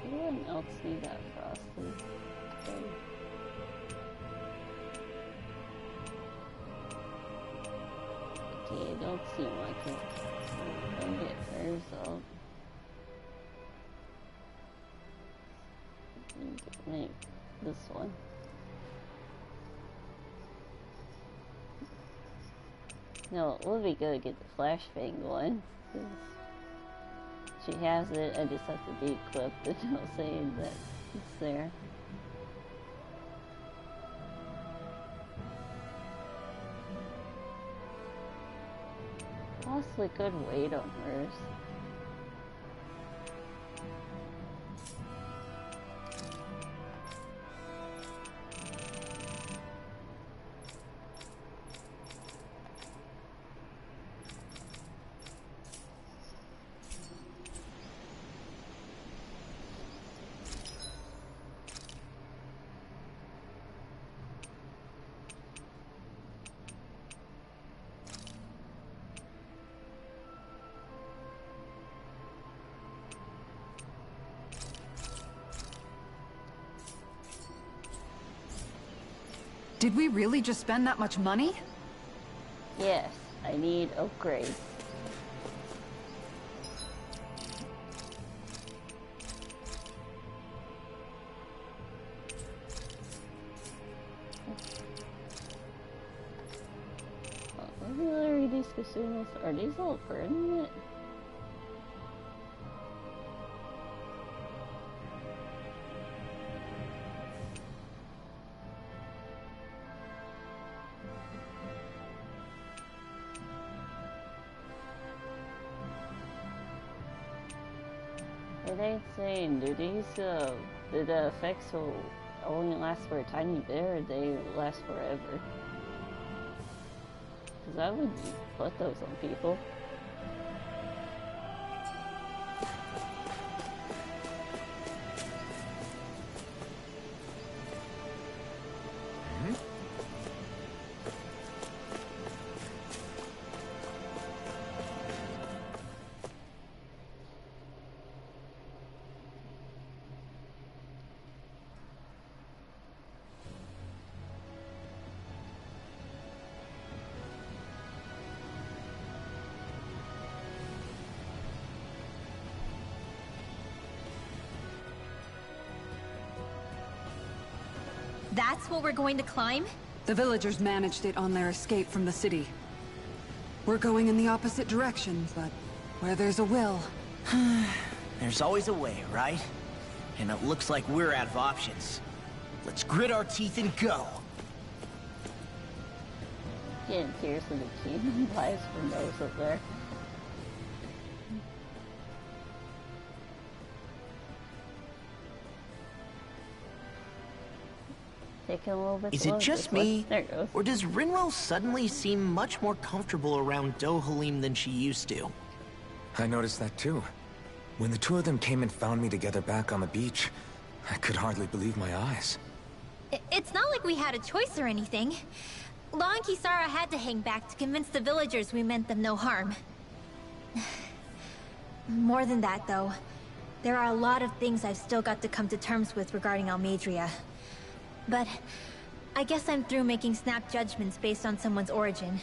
Anyone else see that Frosty? Okay. Okay, don't seem like it. I'm gonna get hers up. Make this one. No, it would be good to get the flashbang going. She has it, I just have to de-equip it, I'll say that it's there. Possibly could wait on hers. Did we really just spend that much money? Yes, I need upgrades. What are these casinos? Are these all permanent? It ain't saying, do these, do the effects will only last for a tiny bit, or they last forever? Because I wouldn't put those on people. That's what we're going to climb? The villagers managed it on their escape from the city. We're going in the opposite direction, but where there's a will... There's always a way, right? And it looks like we're out of options. Let's grit our teeth and go! Getting tears in the kingdom lies from those up there. Taking a little bit Is slow, it just this one. me? There it goes. Or does Rinwell suddenly seem much more comfortable around Dohalim than she used to? I noticed that too. When the two of them came and found me together back on the beach, I could hardly believe my eyes. It's not like we had a choice or anything. Law and Kisara had to hang back to convince the villagers we meant them no harm. More than that, though. There are a lot of things I've still got to come to terms with regarding Almeidrea. But I guess I'm through making snap judgments based on someone's origin.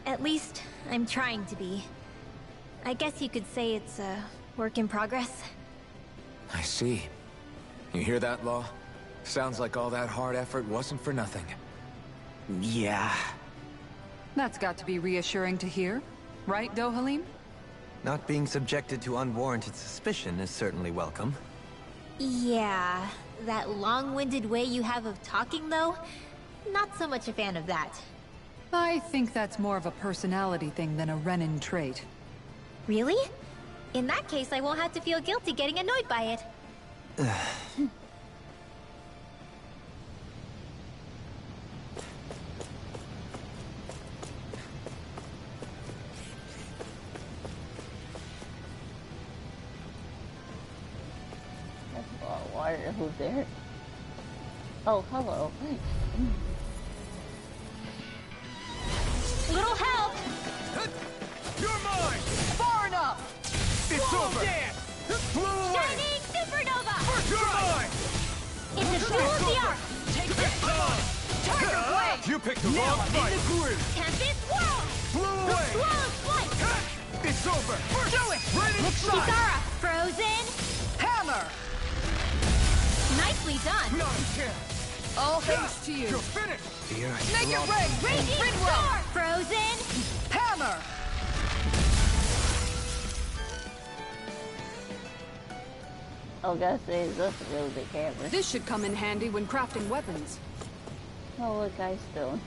At least, I'm trying to be. I guess you could say it's a work in progress. I see. You hear that, Law? Sounds like all that hard effort wasn't for nothing. Yeah. That's got to be reassuring to hear. Right, Dohalim? Not being subjected to unwarranted suspicion is certainly welcome. Yeah, that long-winded way you have of talking, though? Not so much a fan of that. I think that's more of a personality thing than a Renin trait. Really? In that case, I won't have to feel guilty getting annoyed by it. That's a lot of water over there. Oh, hello. Little help! You're mine! Far enough! It's over! Blew away! Shining Supernova! You're mine! It's a duel of the arc! Take this! Tiger Blade! You picked the wrong fight! Tempest Whirl! Blew away! Flawless Flight! It's over! Do it! Raining strike! Kisara! Frozen! Hammer! Nicely done! Not a chance! All thanks to you. You're finished! Fear. Make it rain! Raging Ridwell! Storm! Frozen! Hammer! Oh, gotta say, that's a really big hammer. This should come in handy when crafting weapons. Oh, look, Ice Stone.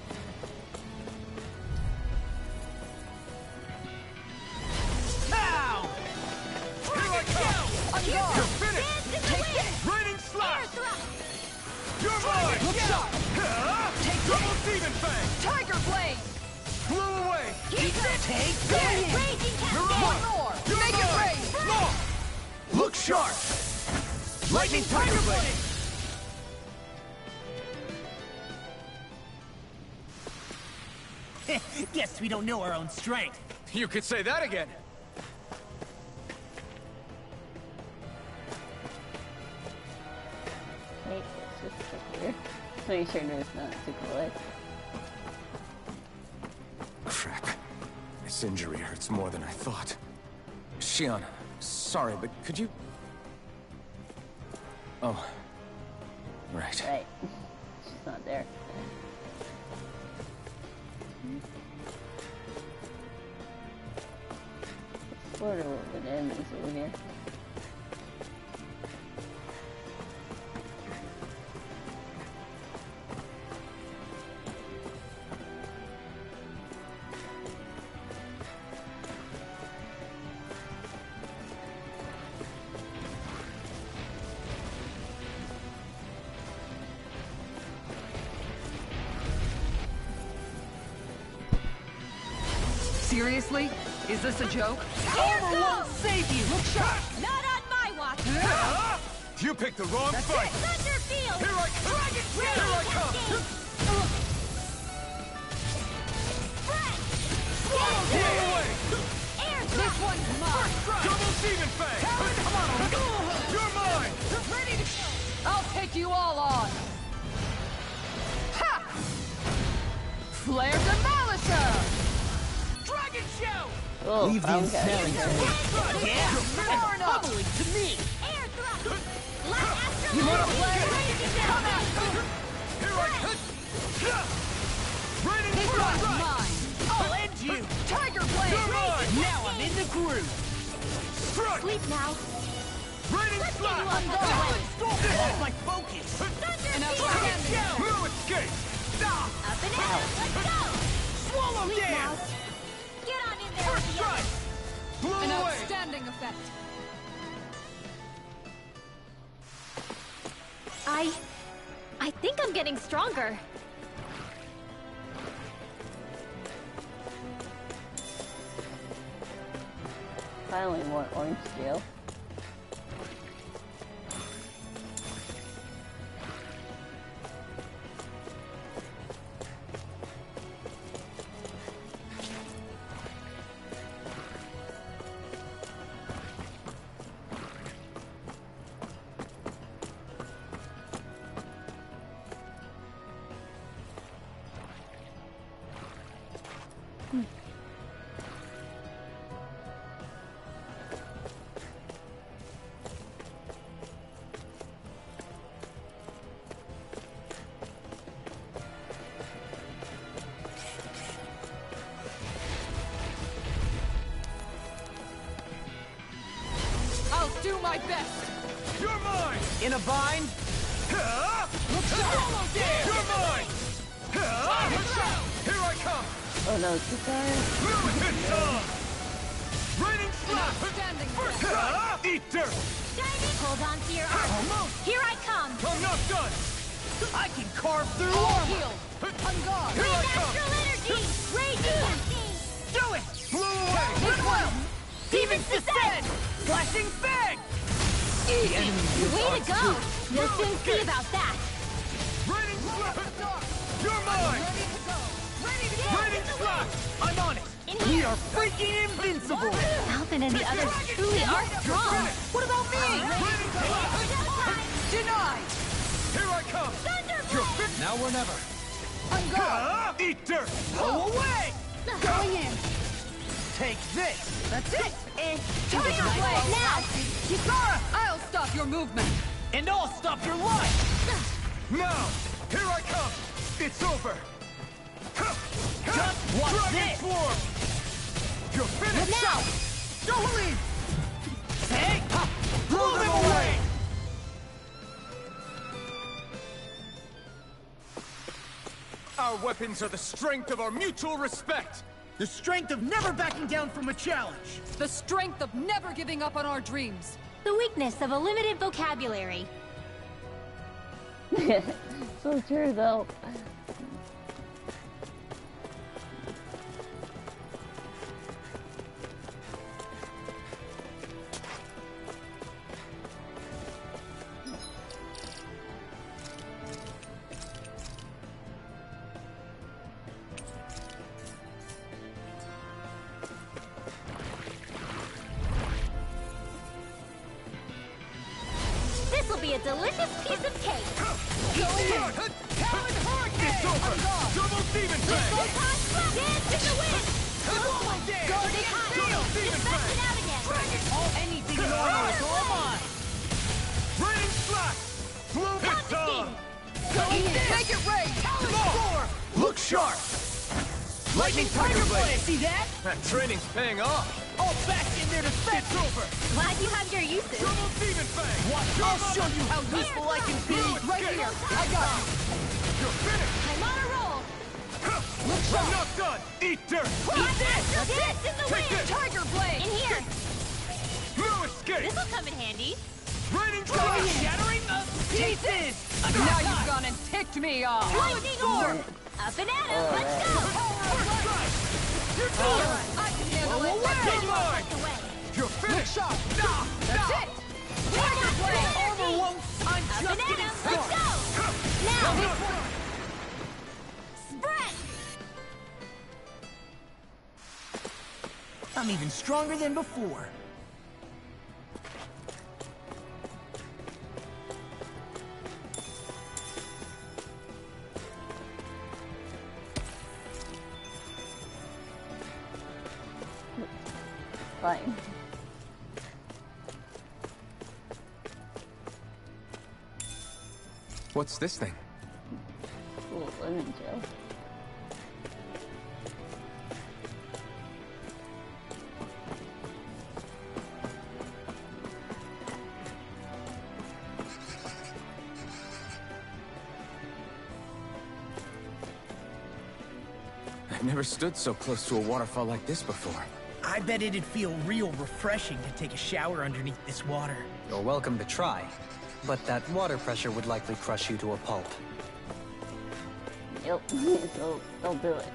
Now! Here I come! Unguard! You're finished! Take this! Raining slash! Thrust! You're mine! Look sharp! Take double demon fang! Tiger Blade! Blew away! Take Raging You're One on! more! You're Make it mine! rain! No! Look sharp! Lightning Tiger Blade! Guess we don't know our own strength. You could say that again! Wait, it's just stuck here. Make sure there's not too close. Crap. This injury hurts more than I thought. Shion, sorry, but could you... Oh. Right. Right. She's not there. Sort of a little bit enemies over here. Seriously? Is this a joke? Armor won't save you! Look sharp! Not on my watch! You picked the wrong fight! Thunder Field! Here I come! Here I come! Blow away! This one's mine! Double demon fang! Come on! You're mine! Ready to... I'll take you all on! Ha! Flare Demolisher! Dragon Show! Oh, Leave the okay. insanity to me. Yeah! Far And enough! bubbling to me! Air Thrust! Light Astral You wanna Energy! play? Raging down! Here I come! Raining This strike! one's mine! I'll end you! Tiger You're Blade! mine! Now I'm in the groove! Strike! Sleep now. Raining Let's slash! get you on This is my focus! Thunder An Field! outstanding... No escape! Stop! Up and in! Let's go! Swallow Sleep down! now. Get on in there! First Ian. strike! Blew An away! outstanding effect. I think I'm getting stronger. Finally, more orange steel. my best! You're mine! In a bind? Almost there! You're mine! Here I come! Oh no, it's the guy. It's on! Raining slap! Standing Eat dirt! Hold on to your arm. Here I come. I'm not done! I can carve through all armor! healed! On guard! Here I come! Natural energy. Raging Do it! Blow away! Goodwill! Demons descend! Flashing fang! Way to go. You'll soon see about that. Raining slap! You're mine! Raining slap! I'm on it! We are freaking invincible! Falcon and the others truly are strong. What about me? Raining slap! Denied! Here I come! You're fit! Now or never! On guard! Eat dirt! Go away! Going in! Take this! That's it! Tiger Blade! Now. Kisara! I'll stop your movement! And I'll stop your life! Now! Here I come! It's over! Just watch Dragon this! Swarm! You're finished! Now! Don't leave! Hey! Blow them away! Our weapons are the strength of our mutual respect! The strength of never backing down from a challenge! The strength of never giving up on our dreams! The weakness of a limited vocabulary. So true though. This'll be a delicious piece of cake. It's over! Double Demon Fang! Dance in the wind. Golden Double Just Demon bust Fang! it out again. Anything in order is all mine! Raining Slash! Blow this on! Make it rain! Look sharp! Lightning Tiger Blade! See that? That training's paying off! All back in their defense! It's over! Glad you have your uses. Double Demon Fang! I'll show you how useful I can be! Right here! I got you! You're finished! I'm on a roll. I'm not done! Eat dirt! Eat this. Dance in the Take wind. this! Tiger Blade! In here. No escape! This'll come in handy. Raining Slash! Shattering the pieces! Now you've gone and ticked me off! Lightning orb. Up and at 'em. Let's go. You're All done! right, I can handle it! You're mine! Away. You're finished! Shot! Nah! That's it! Tiger Blade. Armor won't! I'm Up just and at getting 'em. Let's started! go. Now. Spread. I'm even stronger than before. Fine. What's this thing? Cool lemon gel. I've never stood so close to a waterfall like this before. I bet it'd feel real refreshing to take a shower underneath this water. You're welcome to try, but that water pressure would likely crush you to a pulp. Yep. So don't do it.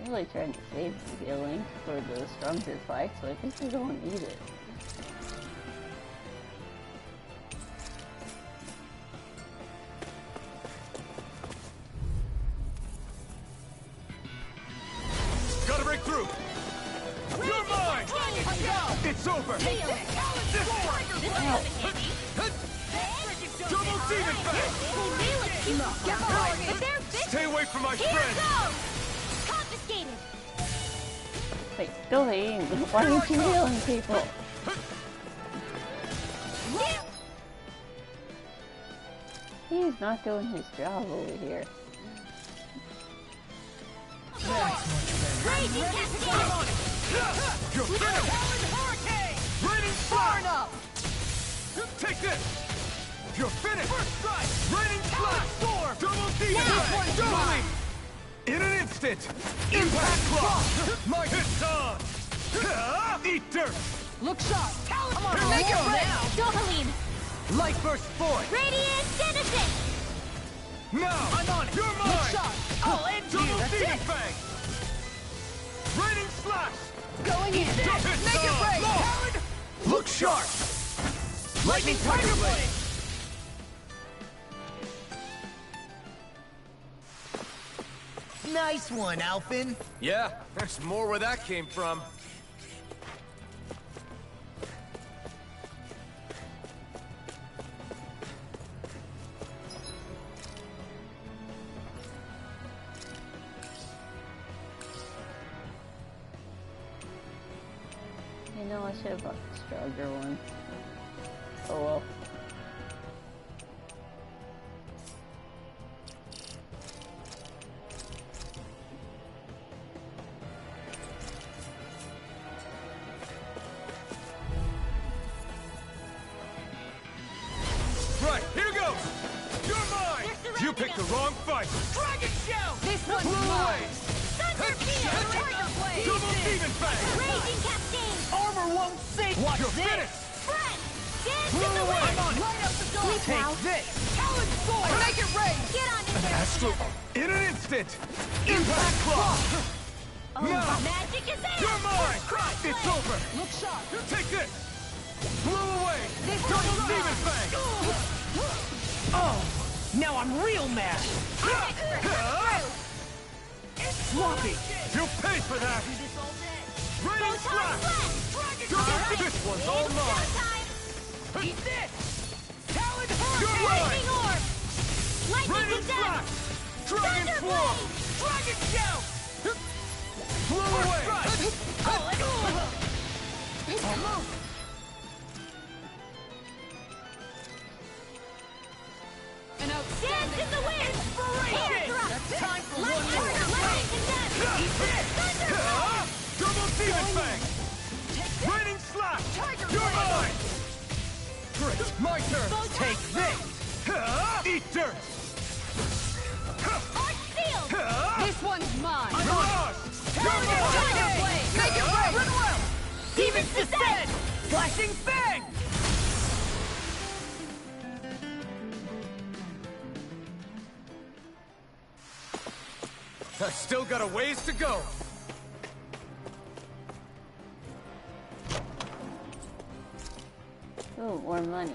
I'm really trying to save the healing for the stronger fight, so I think I don't need it. Gotta break through! You're mine! It's over! This'll come in handy. Double Demon Fang! Get behind me. But they're big. Stay away from my Here friend! goes. Confiscated. Wait, go ahead. Why aren't you healing people? He's not doing his job over here. Raging Cascade! You're finished! Talon Hurricane! Raining Fire! Enough! Take this! You're finished! First strike! Raining Slash! Storm! Double Demon Ray! Double! In an instant! Impact Claw! My hit's on! Eat dirt! Look sharp! Come on, make it now! Dohaline! Light Burst Void! Radiant Genesis! Now! I'm on it! You're mine! Look sharp! I'll end you! Demon Fang! Raining Slash! Going in! Make it rain! Talon! Look sharp! Lightning Tiger Blade! Nice one, Alphen. Yeah, there's more where that came from. You know, I should have bought the stronger one. Oh well. Right, here goes! You're mine! You picked the wrong fight! Dragon Shell! This one's Blue mine! Waves! Thunder Field! Tiger Blade! Double Demon Fang! Raging Cascade! Armor won't save Watch You're finished! Friend! Dance in Blue the Wave! wind! Light up the door! Sleep now! this! Talon Sword! Make it rain! Get on in there! Astral... In an instant! Impact Claw! Now! Magic is there! You're mine! Cross It's blade! over! Look sharp! Take this! Blow away! This Double one's Demon mine! Fang! Oh! Now I'm real mad! Sloppy! You'll pay for that! Raining Slash! This one's all mine! Eat this! Talon Hurricane! You're Lightning mine! Orb! Lightning Raining Condemned! Slash! Dragon Swarm! Dragon Shell! Blow away! Almost! An Dance outstanding... in the wind! Inspiration! Air That's time for Light one more! Lightning Condemned! Eat this! Double Demon Fang! Raining Slash! You're mine! Great, my turn! Take this! Eat dirt! Arch Field! This one's mine! Mirage! You're mine! Tiger Blade! Make it rain! Demon's Descent! Flashing Fang! I've still got a ways to go. Ooh, more money.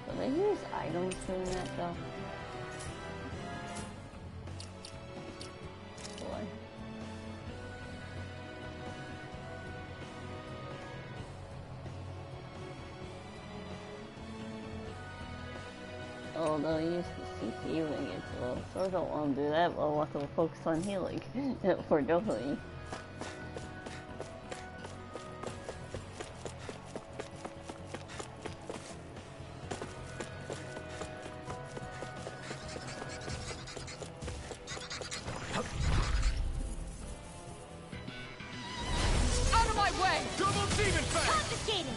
Will they use items doing that though? Boy. Oh, they'll use the CP when it gets low. So I don't want to do that, but I'll want to focus on healing for Dohaline. Out of my way! Double Demon Fang! Confiscated!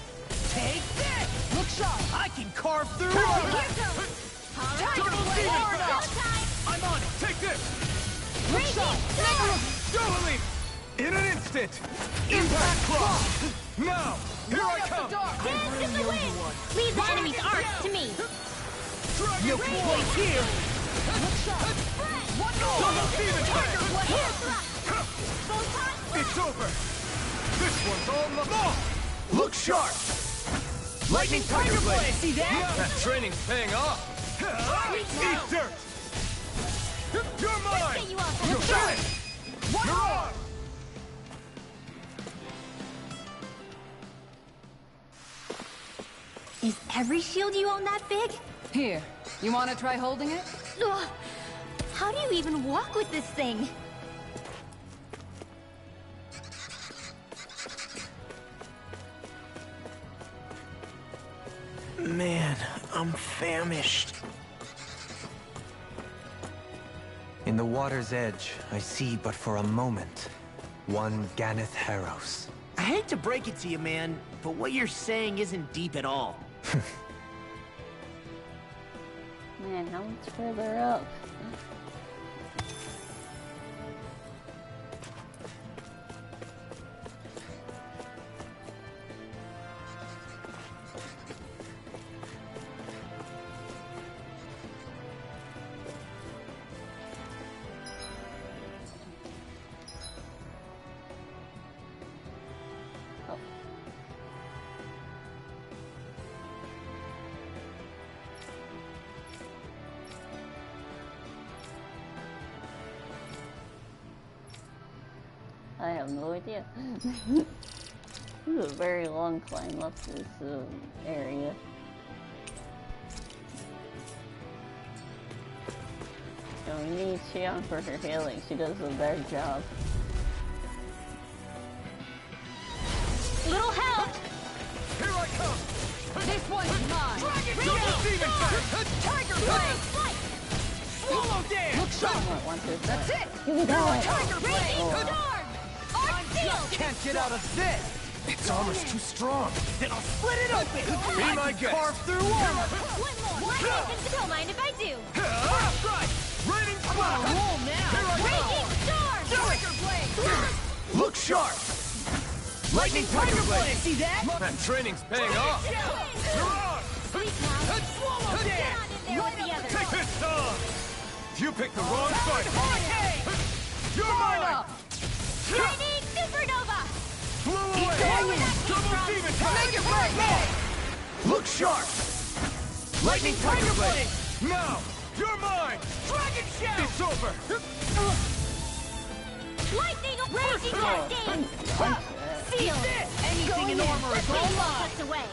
Take this! Look sharp! I can carve through Here it! goes! Double Demon Power Fang! time! I'm on it! Take this! Raging Storm! Dohaline! In an instant! Impact Claw! Now! Here I Light up come! the dark! Dance in the wind! Leave the enemy's arcs to me! Dragon No Swarm! point here! Look sharp! Double Demon Fang! Here thrust! It's over! This one's all look sharp! Lightning Tiger Blade! See that? That training's paying off! Eat dirt! You're mine! Get you off. You're finished! You're on! Is every shield you own that big? Here, you want to try holding it? Ugh. How do you even walk with this thing? Man, I'm famished. In the water's edge, I see but for a moment one Ganeth Haros. I hate to break it to you, man, but what you're saying isn't deep at all. Man, how much further up? I have no idea. This is a very long climb up this area. So we need Xion for her healing. She does a better job. Little help! Here I come! This one's mine! Double Demon Fang! Tiger Blade! Swallow Dance! Look sharp! That's it! Give me that! Tiger Raging Blade! Storm! Arc Field! Can't get out of this! Its armor's too strong. Then I'll split it open! Be my guest! Carve through armor! One more! Don't mind if I do! First strike! Raining Splash! Roll now! Here I Raging Storm! Tiger Blade! Look sharp! Lightning Tiger Blade! See that? That training's paying off! You're on! Sweet now! Swallow Get dance! on in there with the others! Take this on! You picked the wrong fight! Hurricane! You're mine! Shining Supernova! Blow away! Double Demon Fang! Look sharp! Lightning Tiger Blade! Now! You're mine! Dragon Shout! It's over! Lightning Raging Cascade! Seal! Anything in armor is all mine! Us away!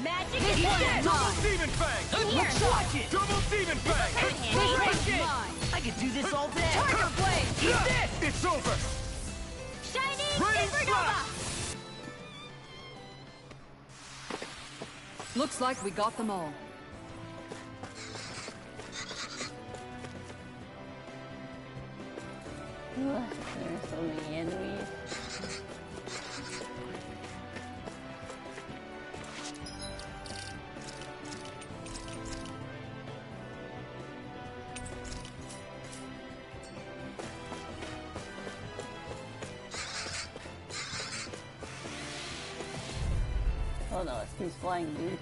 Magic is Eat done! that! Double Demon Fang! Here! Watch it! Double Demon Fang! Raging! I could do this all day! Tiger Blade! Eat this! It's over! Shining Raining Supernova! Looks like we got them all. Ugh, there's so many enemies. Oh no, it's these flying dudes.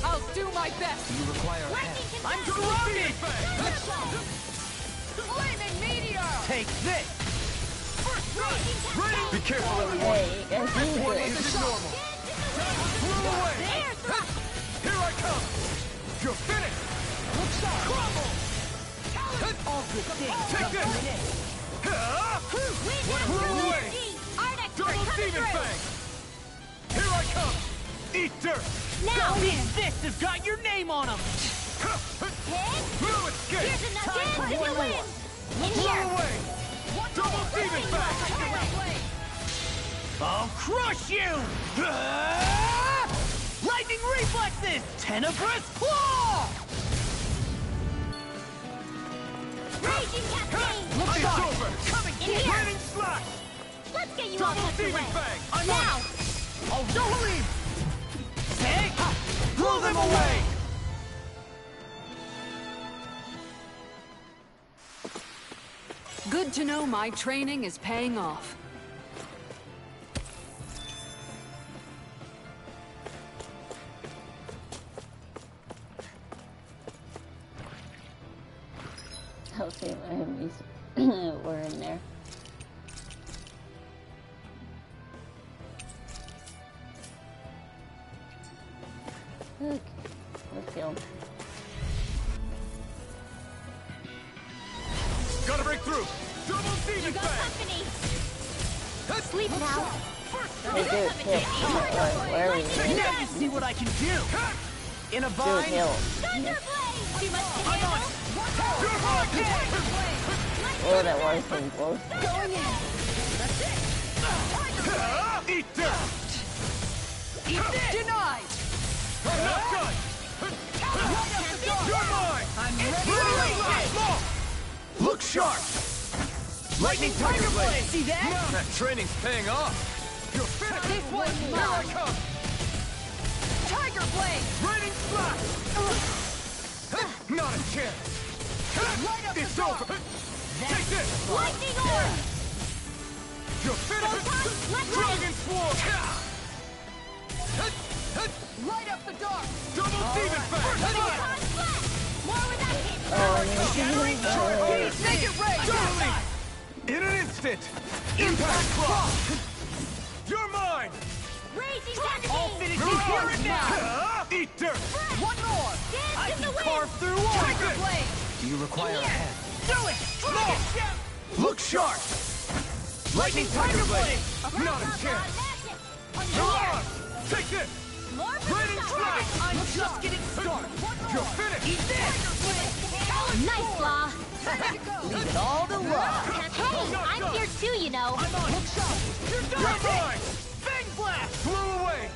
I'll do my best! You require a hand. Lightning I'm Cascade! surrounded! Flaming meteor! Take this! Raging Cascade! Be careful, everyone! Hey, you guys need What it. isn't normal? Blow away! There, thrust! Here I come! You're finished! Crumble! All good things Take come this! to an end. Blow away! Our next Double coming Demon through! Fang! Here I come! Eat dirt! Now! These fists have got your name on them! Hit! No escape! Here's enough Time for dance if one you more. win! In Blow here! away! Double Demon Fang! I'll crush you! Lightning reflexes! Tenebrous claw! Raging Cascade! Look It's sharp! over! Coming In here! Raining Slash! Let's get you all Double tucked Demon away! Fang! I'm Now! on it! I'll double in! Hey! Blow them away! Good to know my training is paying off. I'll see my enemies were in there. Okay, let's kill him. Gotta break through! Double demon fang! Sleep now. Hey, dude, heal. Where are you? Now you see what I can do! In a Dude, bind! heal. Thunderblade! Too much to I'm on handle? it! Oh, that was so close. Going in. Eat dirt! Eat this! Denied! I'm not done! You're mine! I'm ready Release to that law! Look sharp! Lightning Tiger Blade! See that? That training's paying off! You're finished! This one's Here I mine! come! Tiger Blade! Raining Slash! Not a chance! It's over! Take this! Lightning orb! You're finished! Let's Dragon Swarm! Light up the dark! Double Demon Fang! Photon flash! More with that hit! Make it rain! Totally! In an instant! Impact Claw! You're mine! Raising that All beam! finishes here and now! Eat dirt! One more! Dance I in the can wind! carve through walls! Tiger Blade! Do you require a hand? Do it! Dragon Step! Look sharp! Lightning Tiger Blade! Not a chance! You're on! Take this! More Raining Slash! I'm just getting started! You're finished! Eat this! Nice, Law! Leave it all to love! Hey, I'm here too, you know. I'm on! Look sharp! You're You're done! mine! Fang Blast! Flew away!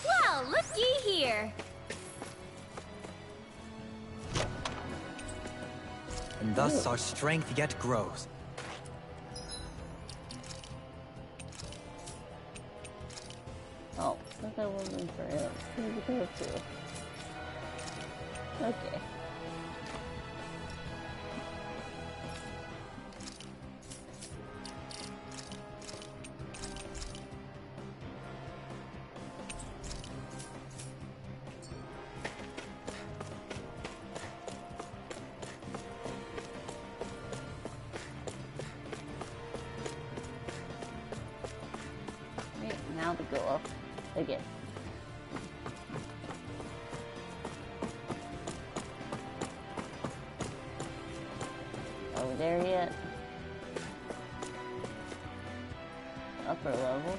Well, looky here. And thus our strength yet grows. Oh, I thought that wasn't for him. Who'd it go to? Okay. Right, now to go up again. Are we there yet? Upper level?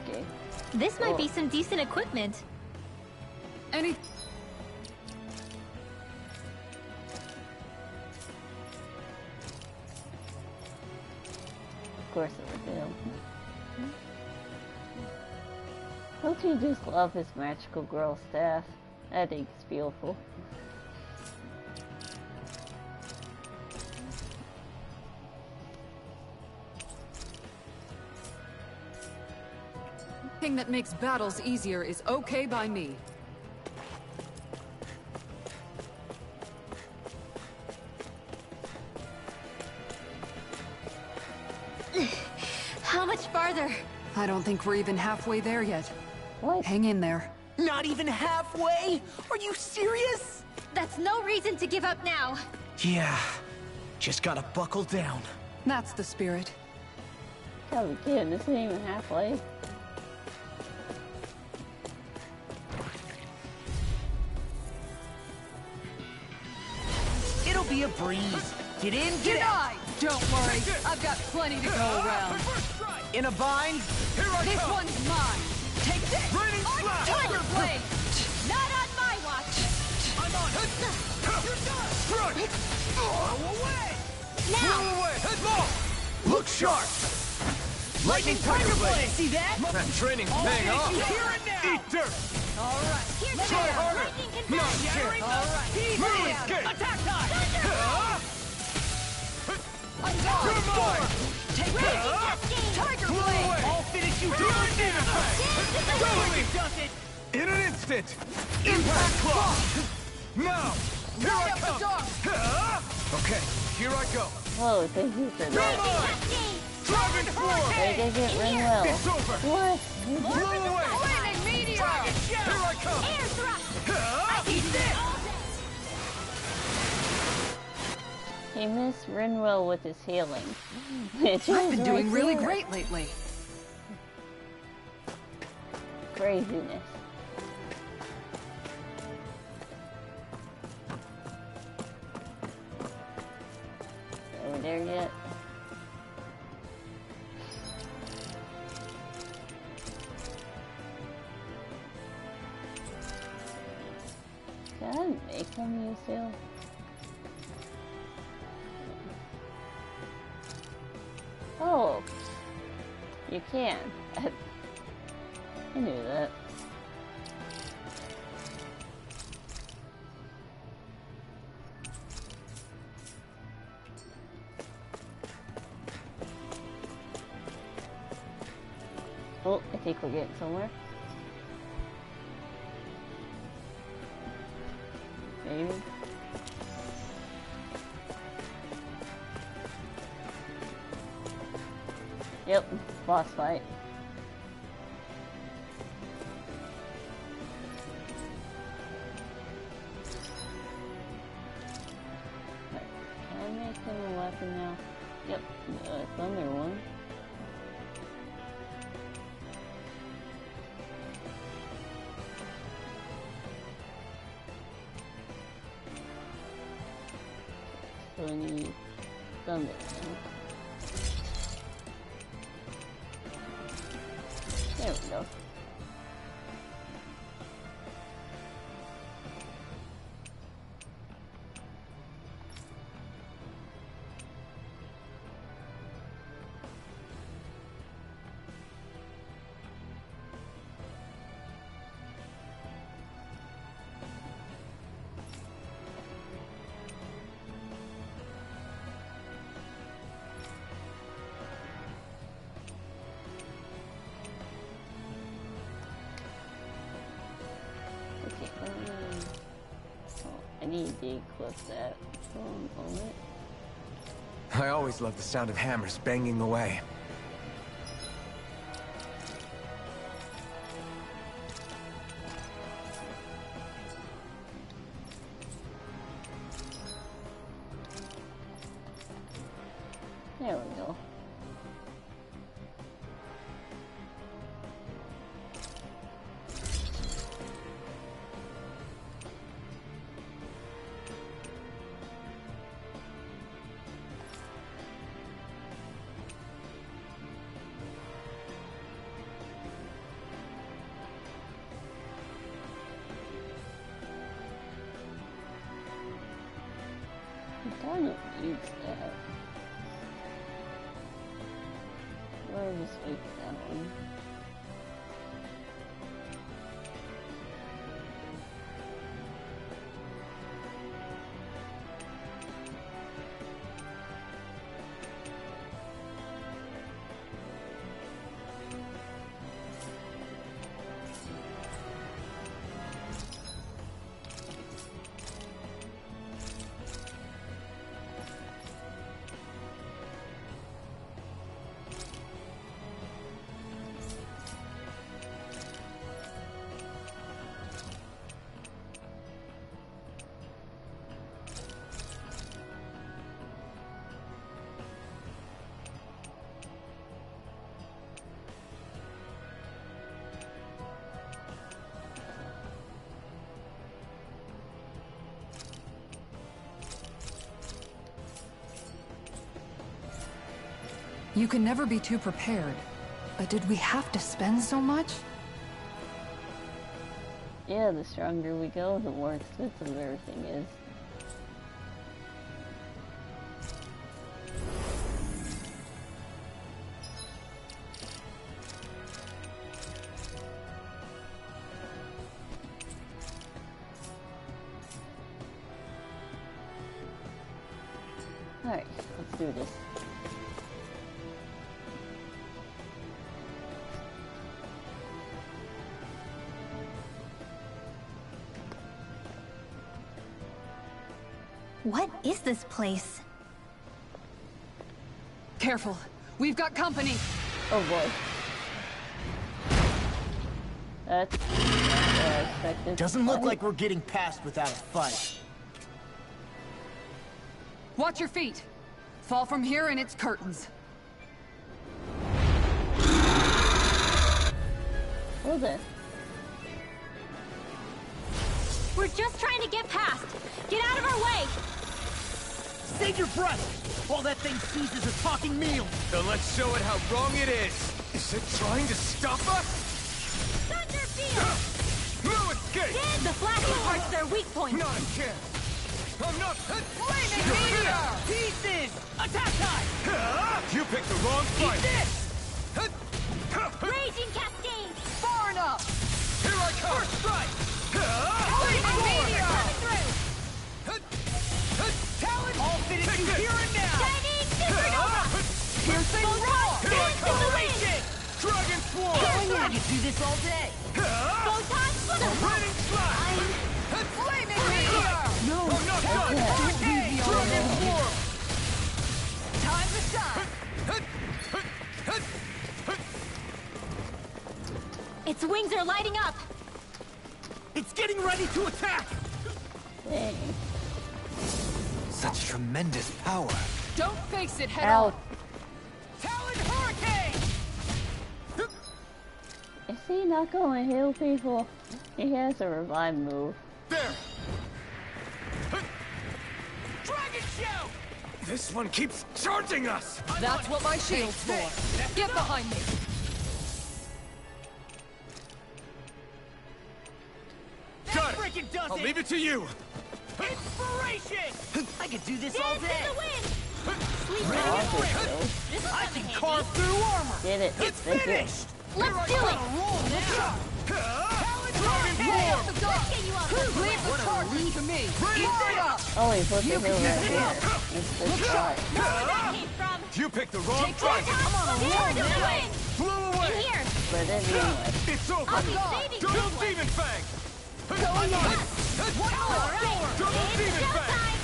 Okay. This might be some decent equipment. Any... Of course it would do. Don't you just love his magical girl staff? I think it's beautiful. Thing that makes battles easier is okay by me. How much farther? I don't think we're even halfway there yet. What? Hang in there. Not even halfway? Are you serious? That's no reason to give up now. Yeah. Just gotta buckle down. That's the spirit. Gotta be kidding, this ain't even halfway. It'll be a breeze. Get in, get out. Denied! Don't worry, I've got plenty to go around. In a bind? Here I This come! one's mine! Take this! Raining Slash! Tiger Blade! Not on my watch. I'm on it. Strike! Go away! Flew Now. away! Law! Look sharp! Lightning Tiger Blade! See that? That training's All paying off! finishes here and now! Eat dirt! All right. Here's Try the harder! lightning Not confetti. a chance! All right. Easy Move, down. escape. Attack time! Ah! I'm You're gone! mine! Take Raising this! cascade. Tiger Totally does it! In an instant! Impact Claw! Now! Here I come! Okay, here I go! Whoa, thank you for Come that. on! Dragon Form! Where did I get Rinwell? It's over! What? Blow away! Lightning meteor! Dragon Shell! Here I come! Air thrust! Eat this! He missed Rinwell with his healing. I've been doing really great lately. Craziness. Over there yet? Can I make him use heal? Oh, you can. I knew that. Oh, I think we're getting somewhere. Maybe. Yep, boss fight. Can I make him a weapon now? Yep, thunder one. So I need thunder now. There we go. Okay, I need to equip that for a moment. I always love the sound of hammers banging away. There we go. I don't use that. Or just wait for that one. You can never be too prepared. But did we have to spend so much? Yeah, the stronger we go, the more expensive everything is. Alright, let's do this. this place? Careful. We've got company. Oh boy. That's what I expected. Doesn't look like we're getting past without a fight. Watch your feet. Fall from here and it's curtains. Hold it. We're just trying to get past. Get out of our way! Save your breath while that thing seizes a talking meal. Then let's show it how wrong it is. Is it trying to stop us? Thunderfield! No escape! The flashing part's their weak point. Not a chance. I'm not... Flaming meteor! Pieces! Attack time! You picked the wrong Eat fight! this! Raging cascade! Far enough! Here I come! First strike! Flaming meteor! Coming through! Talon! All fitted to here and now! Shining supernova! Piercing roar! Acceleration! Dragon Swarm! I could do this all day! Photon flip! Raining Slash! Flaming meteor! No! I'm not done! Hurricane! Dragon Swarm! Time to shine! Its wings are lighting up! It's getting ready to attack! Dang. Such tremendous power. Don't face it head Ow. on. Talon Hurricane! Is he not going to heal people? He has a revive move. There! Dragon Shout! This one keeps charging us! That's what my shield's for. Get behind me. Got it! Freaking does I'll it! leave it to you! Inspiration! I could do this all Dance day! in the wind! Sleep Oh, ready. I'll take those. This is I coming can handy. carve through armor! Did it. It's Thank you. finished! Let's do it! Roll now! Talon Dragon Hurricane! Swarm! Let's get you out of Leave the charges to me. Eat it up. Oh, he put the heal right here. It's the shot. Know where that came from! You picked the wrong Photon fight! flip! In the wind! Blew In away! here! But anyway. It's over! I'll be saving Double this one! Demon Fang! Going nuts! Alright, Double it's Demon Fang! showtime!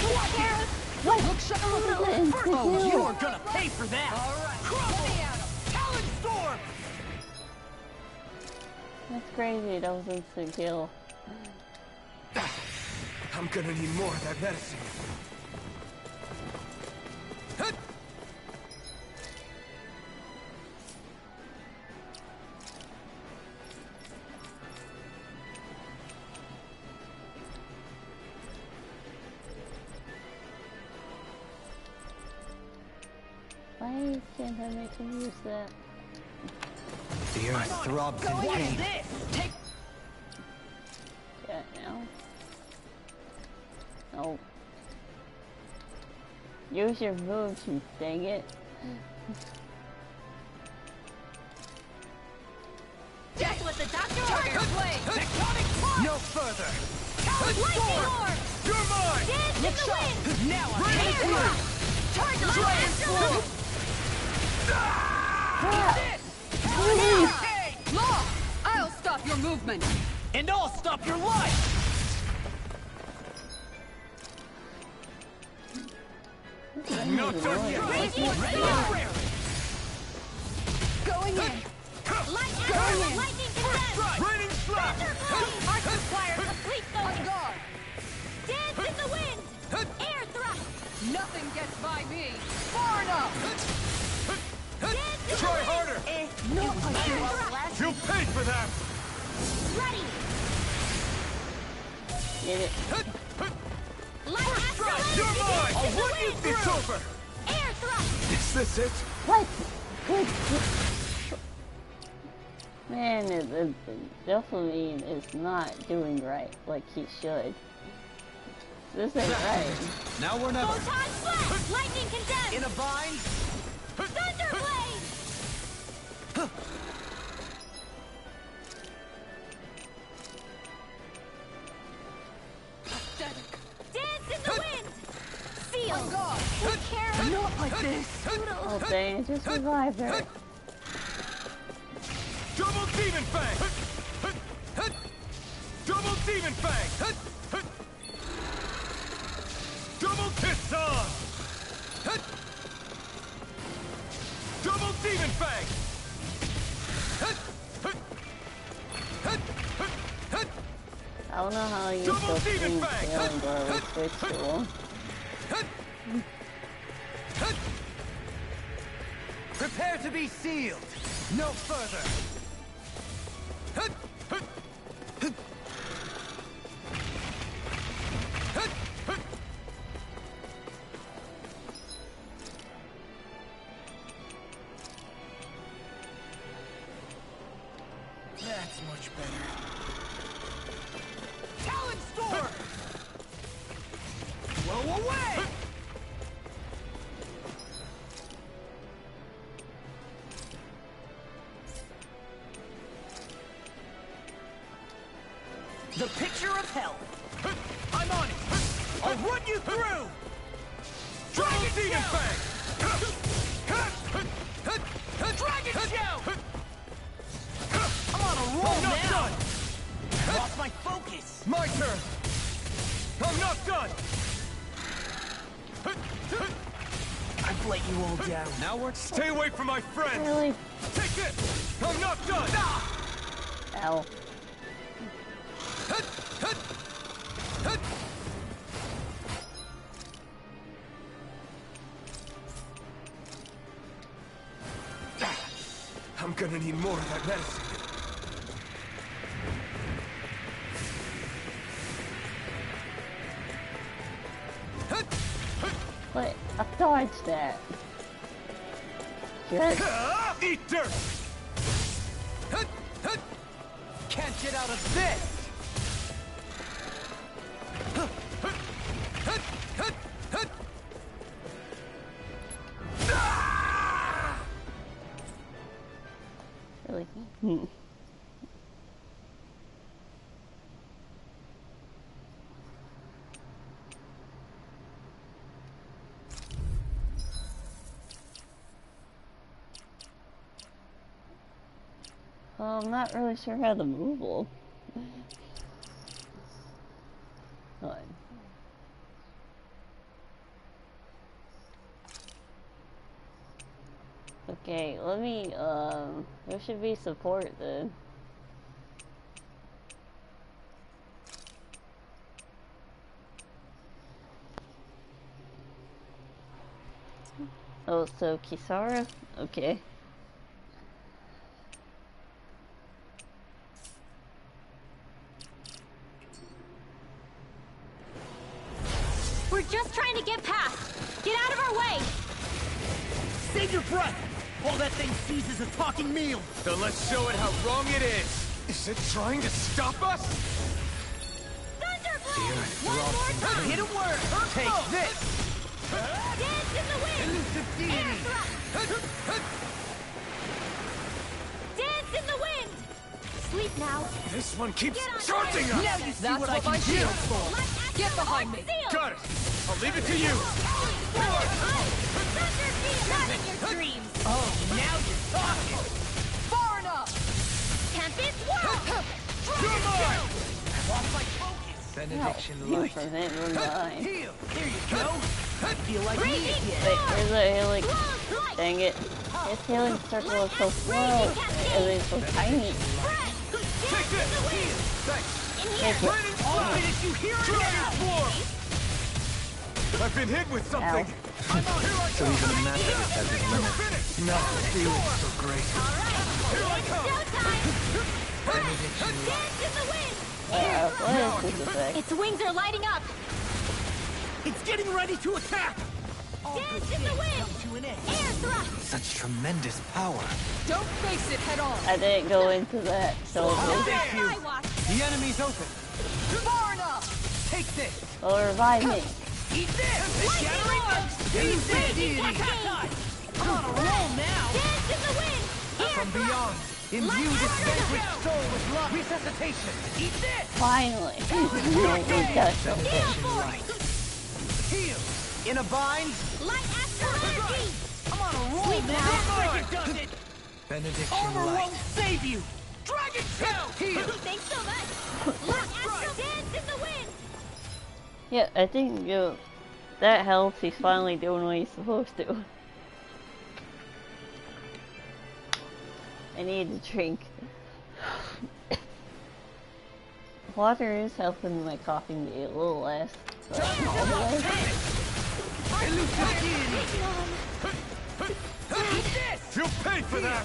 Take care of... Look sharp. Oh, you're gonna pay for that! Alright, crumble! Talon Storm! That's crazy. That was instant kill. I'm gonna need more of that medicine. Why can't I make him use that? The earth throbs in pain. Take Yeah, now. Oh. Use your moves, you dang it. That's what the doctor Tiger ordered! Blade! Tectonic Punch! No further! Lightning orb! You're mine! Dance in the wind! Now I'm Air taking drop! Tiger Lightning Blade! storm! Hurricane! Law, I'll stop your movement. And I'll stop your life! Not done yet! Raging Ready storm! for air! Going in. Lightning condensed! Raining Slash! Arc requires complete On focus! guard. Dance in the wind! Air thrust! Nothing gets by me. Far enough. Dance in the Try wind! harder! Air thrust! You'll pay for that! Ready! Get it. Light acceleration! You're mine! Dance in the I'll run you wind! through! It's over! Air thrust! Is this it? What? Man, Delphine is not doing right like he should. This ain't right. Now or never. Photon flash! Lightning condensed! In a bind? Thunderblade! Dance in the wind! Feel! Take care of... Not like this. Oh dang, just revived her. Double Demon Fang! Double Demon Fang! Double don't know how you still stream Sailing Bar with Twitch tool. Prepare to be sealed. No further. That's much better. Talon Storm! Blow away! The picture of hell. I'm on it. I'll run you through. Dragon Demon Fang. Dragon Shout. I'm on a roll now. Done. Lost my focus. My turn. I'm not done. I've let you all down. Now we're stay away from my friends. Really? Take this. I'm not done. Ow. I'm gonna need more of that medicine. What? I dodged that. Jerk. Eat dirt! Can't get out of this! Really? Well, I'm not really sure how to move them. Hold on. Okay, let me, there should be support then. Oh, so Kisara? Okay. We're just trying to get past. Get out of our way. Save your breath! All that thing sees is a talking meal! Then let's show it how wrong it is! Is it trying to stop us? Thunderblade! One more time! Hit a word! Take this! Dance in the wind! Elusive deity! Dance in the wind! Sleep now. This one keeps Get on charging fire. us! Now you see That's what I what can my do! shield's for. Get behind me. Got it! I'll leave it to you! Not in your dreams. Oh, now you're talking! Far enough! Can't this work? You're mine! Lost my focus! Benediction You were from it, we're mine. Heal! There you go! I feel like me Raging again! Wait, where's the healing? Close light. Dang it. This healing circle is so slow. And it's so tiny. Take this! Thanks! Thank you. Lightning Oh, Flash! did you hear it Dragon now? Swarm! I've been hit with something! So even a master has his limits. Not feeling so great. Benediction dance in the wind. What is this effect? Its wings are lighting up. It's getting ready to attack! Dance in the wind. Come to an end. Air thrust. Such tremendous power. Don't face it head on. I didn't go into that, so Thank you. I watch. The enemy's open. Far enough! Take this! it'll revive me. Eat this! Shattering Elusive deity! I'm on a roll now! Dance in the wind. From beyond, imbue this vanquished soul with love. Resuscitation! Eat this! Finally. We got something. Heal! In a bind? Light astrology. I'm on a roll now! Like it does it! Benediction Armor light. won't save you! Dragon Tail! Heal! Thanks so much. Light astro dance in the wind. Yeah, I think that helps. He's finally doing what he's supposed to. I need a drink. Water is helping my coughing be a little less. But not all the way. You'll pay for that!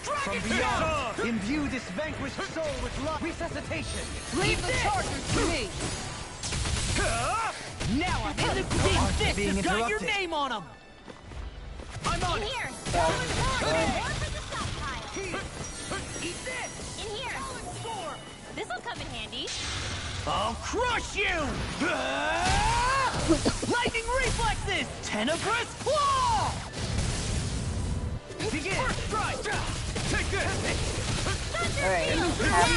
From beyond, imbue this vanquished soul with love. Resuscitation! Leave the charges to me! Now I'm in the big being fist has got your interrupted. name on him! I'm on it! Here! Yeah. More for the stockpile! Eat this! In here! This'll come in handy. I'll crush you! Lightning reflexes! Tenebrous claw! Begin! First strike! Take this! Alright, now I'm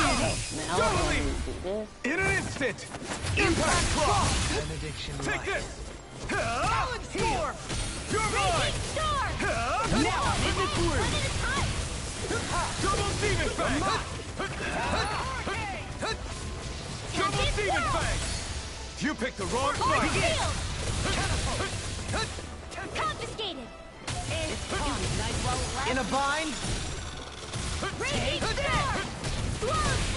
gonna do this. In an instant! Impact cross! Benediction Take light. this! Talon storm! You're mine! Storm! Now I'm in the groove! One at a time! Double demon fang! Double demon fang! You picked the wrong fight! Shield! Confiscated! In a bind? Raging storm!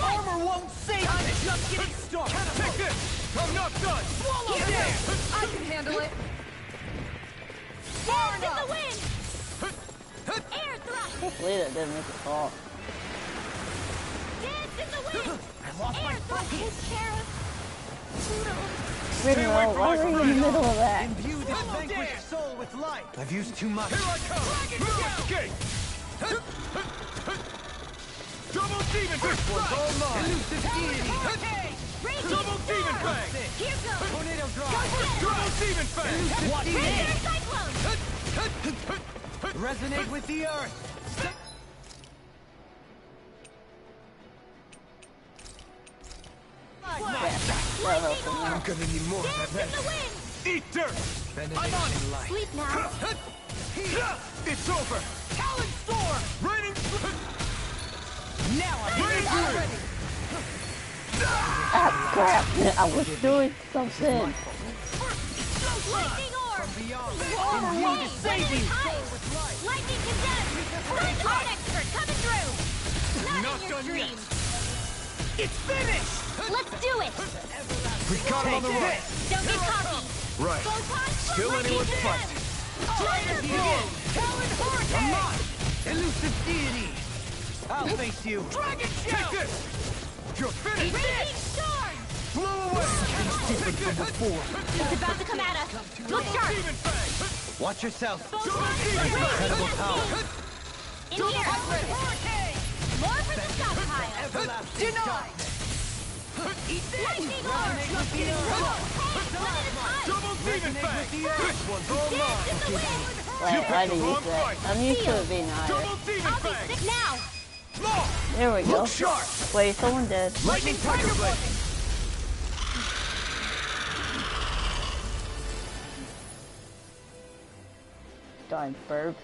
Armor won't save me! I'm just getting started! Take this! I'm not done! Swallow this! I can handle it. Dance in the wind! Air thrust! Hopefully that didn't make it fall. Dance in the wind! I lost my Air thrust! His sheriff! Rinro, why were you in the middle of that? Imbue this vanquished soul with light. I've used too much. Here I come! No escape! Double demon fang! This one's all mine. Elusive deity! Raging Double demon storm! fang! Here goes! Tornado drive. Double demon fang! Watch Raging this! cyclone! Resonate with the earth. That helped him I'm out. gonna need more of Dance that in the vent. wind! Eat dirt! Benediction light. Sleep now! It's over! Talon storm! Raining... Now I'm Raining fury! Ah, crap! I was doing something. Lightning orb! Beyond. Imbue to save you. Lightning condemned! Cyclone expert coming through! Not Not in your done yet. dreams! It's finished! Let's do it! We got him on the run! Don't get cocky! Right. Photon Still lightning anyone's fight. condemned! Lightning Begin! bolt! Talon hurricane! Elusive deity. I'll face you. Dragon Take shell! this! You're finished! Raging storm! Blow away! It's about to come at us! Look sharp! Demon fang! Watch yourself. Photon Incredible power. In here! Hurricane! More for the stockpile! Everlasting Denied! Eat this! Lightning orb! Hey, one at a time! Double demon fang! This one's all Dance mine! in the wind! Wait, I didn't use wrong that. fight. I'm used to it being higher. Double demon I'll be fang! sick now! Law! There we go. Look sharp! Wait, someone dead. Lightning tiger blade! Darn burp.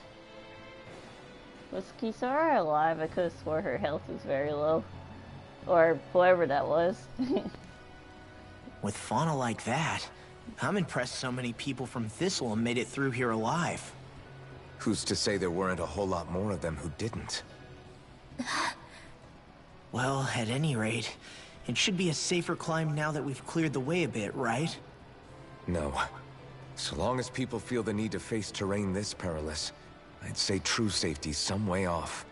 Was Kisara alive? I could have swore her health was very low. Or whoever that was. With fauna like that, I'm impressed so many people from Thistle made it through here alive. Who's to say there weren't a whole lot more of them who didn't? Well, at any rate, it should be a safer climb now that we've cleared the way a bit, right? No. So long as people feel the need to face terrain this perilous, I'd say true safety's some way off.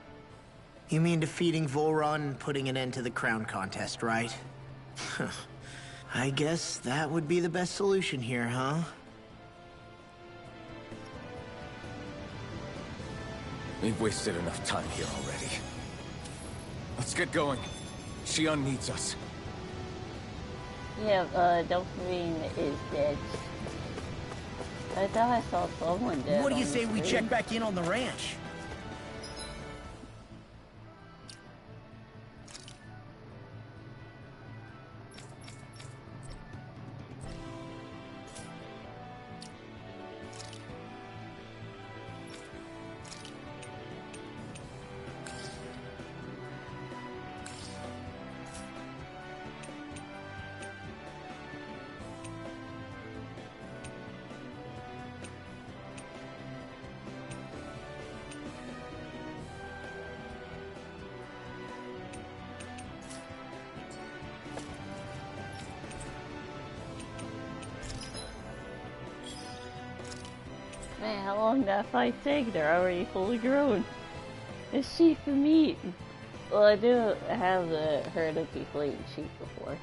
You mean defeating Volron and putting an end to the crown contest, right? I guess that would be the best solution here, huh? We've wasted enough time here already. Let's get going. Shion needs us. Yeah, Delphine is dead. I thought I saw someone dead. What do you on the say we screen. check back in on the ranch? Man, how long did that fight take? They're already fully grown. It's sheep and meat. Well, I do have heard of people eating sheep before.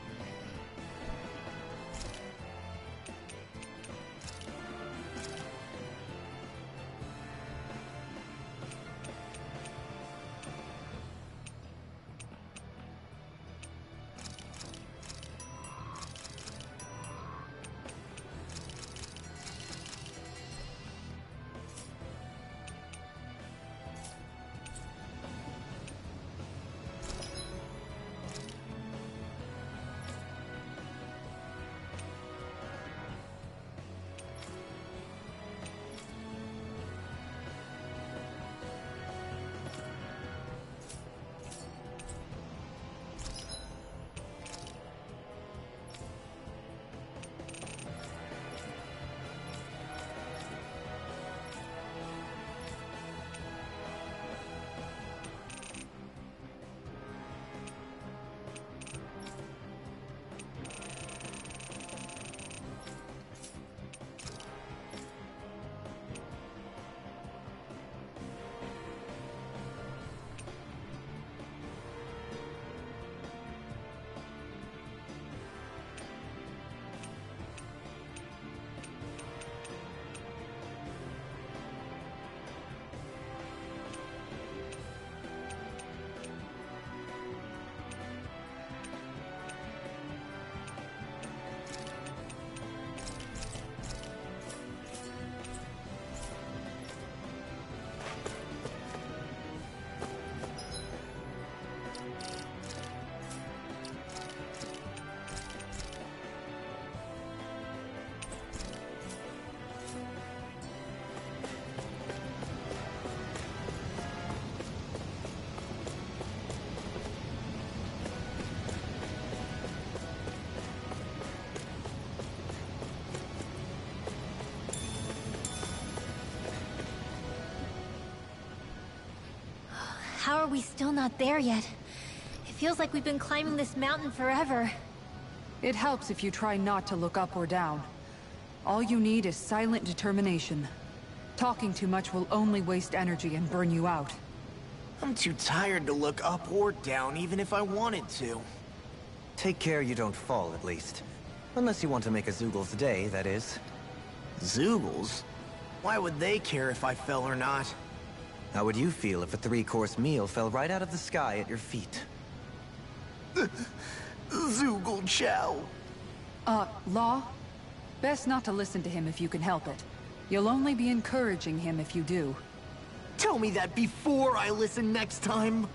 How are we still not there yet? It feels like we've been climbing this mountain forever. It helps if you try not to look up or down. All you need is silent determination. Talking too much will only waste energy and burn you out. I'm too tired to look up or down, even if I wanted to. Take care you don't fall, at least. Unless you want to make a Zoogl's day, that is. Zoogles? Why would they care if I fell or not? How would you feel if a 3-course meal fell right out of the sky at your feet? Zoogle chow. Law? Best not to listen to him if you can help it. You'll only be encouraging him if you do. Tell me that before I listen next time.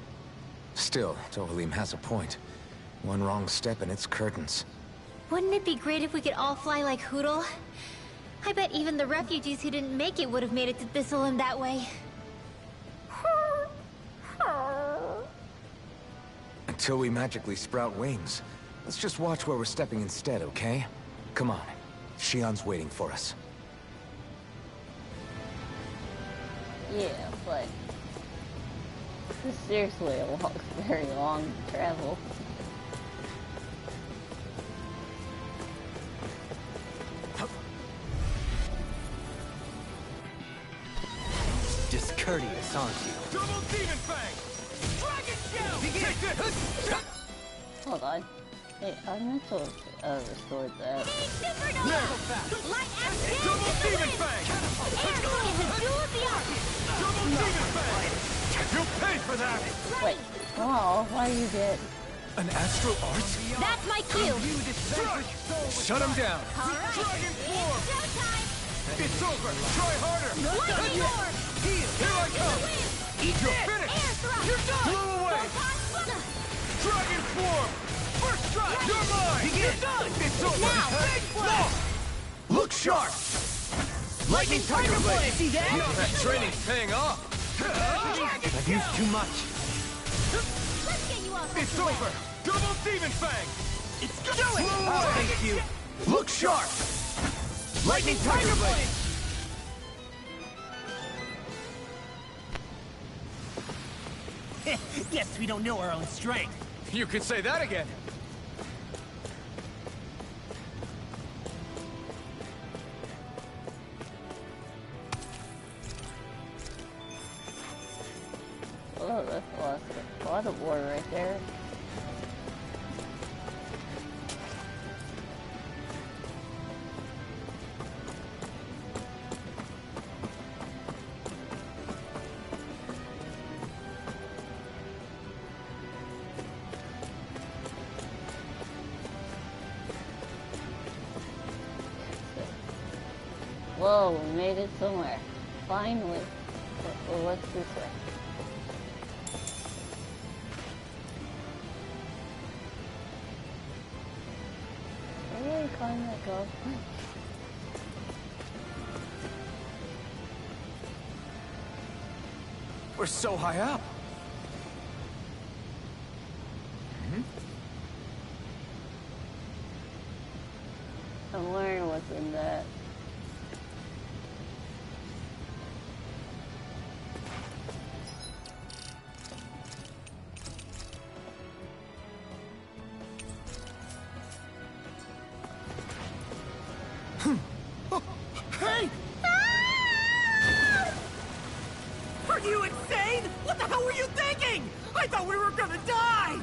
Still, Dohalim has a point. One wrong step and it's curtains. Wouldn't it be great if we could all fly like Hootle? I bet even the refugees who didn't make it would have made it to Thistleum that way. Until we magically sprout wings. Let's just watch where we're stepping instead, okay? Come on. Shion's waiting for us. Yeah, but this is seriously a long, very long travel. Discourteous, aren't you? Double Demon Fang! Dragon Shell! Take this! Hold on. Hey, I meant to restore that. Light action! Double Demon Fang! Air is a jewel of the art! Double Demon Fang! You'll pay for that! Wait. Oh, why do you get? An astral art? That's my cue! Shut him down! Alright, Dragon Form! showtime! It's over! Try harder! Lightning Roar! Here I come! You're finished! Air thrust! You're done! Blow away! Dragon Form! First strike! You're mine! You're done! It's over! Now! Look sharp! Lightning Tiger Blade! See that? That training's paying off! I've used too much. Let's get you all set It's to rest. over! Double Demon Fang! It's going! Thank you. Look sharp! Lightning Tiger Blade! Guess we don't know our own strength. You could say that again! lot of water right there. Whoa, we made it somewhere. Finally. Well, what's this way? Where do I climb that go? We're so high up. I'm learning what's in that. Hey! Are you insane? What the hell were you thinking? I thought we were gonna die!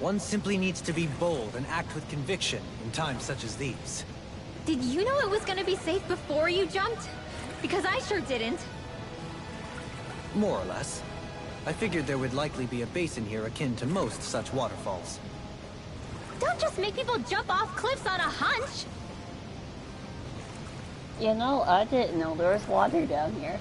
One simply needs to be bold and act with conviction in times such as these. Did you know it was gonna be safe before you jumped? Because I sure didn't. More or less. I figured there would likely be a basin here akin to most such waterfalls. Don't just make people jump off cliffs on a hunch! You know, I didn't know there was water down here.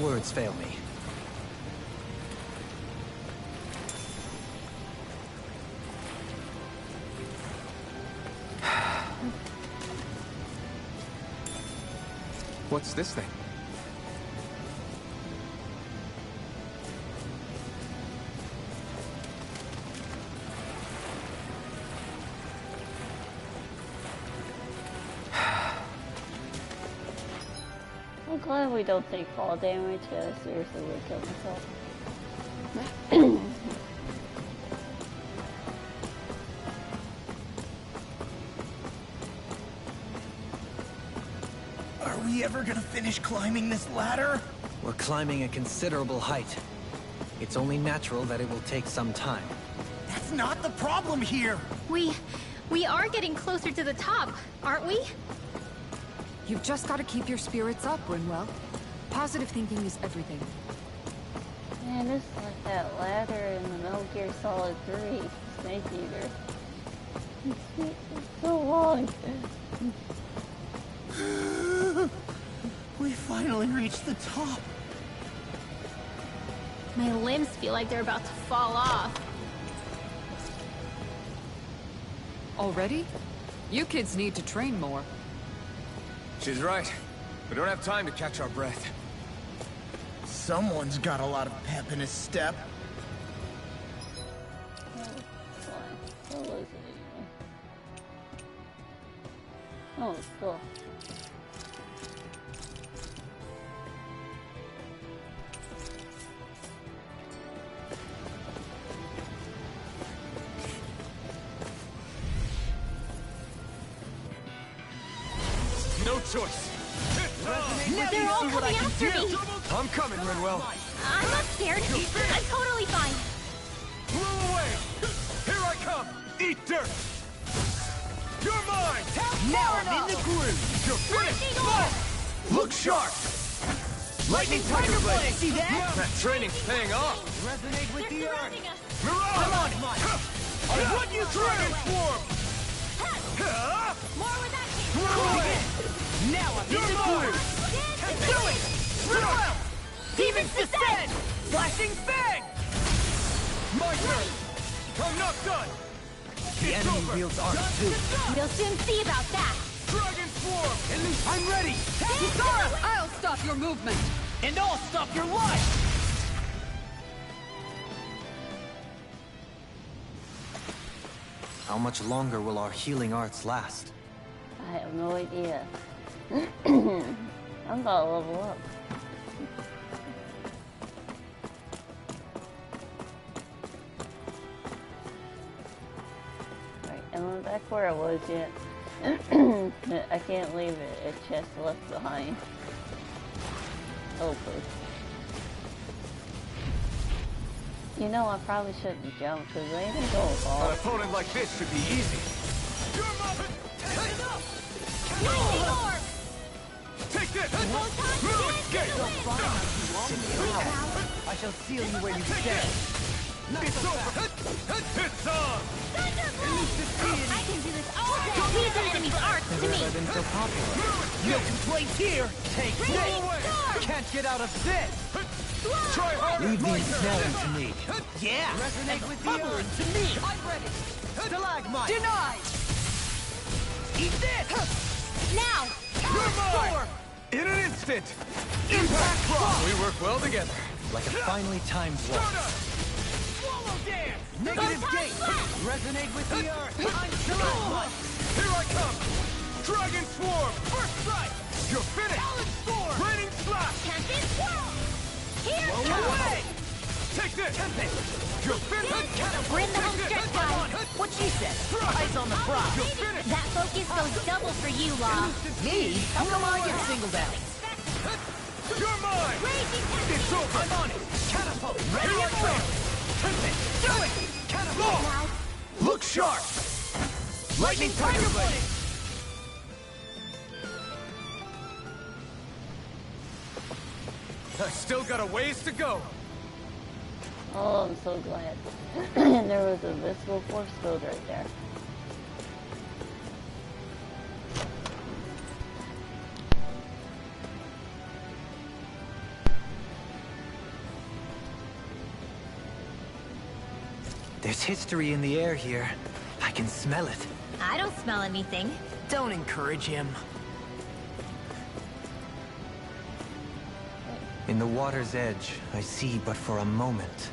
Words fail me. What's this thing? I'm glad we don't take fall damage, because I seriously would kill myself. Are we ever gonna finish climbing this ladder? We're climbing a considerable height. It's only natural that it will take some time. That's not the problem here! We are getting closer to the top, aren't we? You've just got to keep your spirits up, Rinwell. Positive thinking is everything. Man, this is like that ladder in the Metal Gear Solid 3 Snake Eater. It's so long. We finally reached the top. My limbs feel like they're about to fall off. Already? You kids need to train more. She's right. We don't have time to catch our breath. Someone's got a lot of pep in his step. What was it anyway? Oh, cool. No choice. They're all coming after me! I'm coming, Rinwell. I'm not scared. I'm totally fine. Blow away. Here I come. Eat dirt. You're mine. Now I'm in the groove! You're finished. Look sharp. Lightning Tiger Blade! See that? That training's paying off. Resonate with the earth! Surrounding us. Mirage. Come on, I'll run you Dragon Swarm. More with that kick. Now I'm in You're the mine. groove! Do it! Farewell! Demons descend! Flashing Fang! My turn. I'm not done. The enemy wields armor too. We'll soon see about that. Dragon Swarm. I'm ready! I'll stop your movement! And I'll stop your life! How much longer will our healing arts last? I have no idea. I'm about to level up. Right, am I back where I was yet? I can't leave it. A chest left behind. Oh, please. You know, I probably shouldn't jump because they didn't go An far. opponent like this should be easy. Your mother! Take this! No escape! I shall seal you where you stand. It's over! It's on! I can do this all day. Leave the enemy's arcs to me. I've been so popular. No complaints here! Take Roll away! Can't get out of this! Try harder! Leave these smelling to me. Yeah! Resonate with the bubbling earth. to me! I'm ready. Stalagmite. Denied! Eat this! Now! You're mine! In an instant! Impact Rock! We work well together. Like a finely timed walk. Stardust! Swallow dance! Negative gate. Resonate with the earth. I'm Stalagmite. Here I come! Dragon Swarm! First strike! You're finished! Talon Storm! Raining Slash! Tempest Swirl! Here! Roll away! Take this! You're finished! We're in the home stretch, guys. What she said? Eyes on the prize! You're finished! That focus goes double for you, Law. Me? How come I get singled out? You're mine! It's over! I'm on it! Catapult! Ready Here I to come! Do it! Catapult! Now, Look sharp! Lightning Tiger Blade! I still got a ways to go. Oh, I'm so glad. And there was a visible force field right there. There's history in the air here. I can smell it. I don't smell anything. Don't encourage him. In the water's edge, I see but for a moment.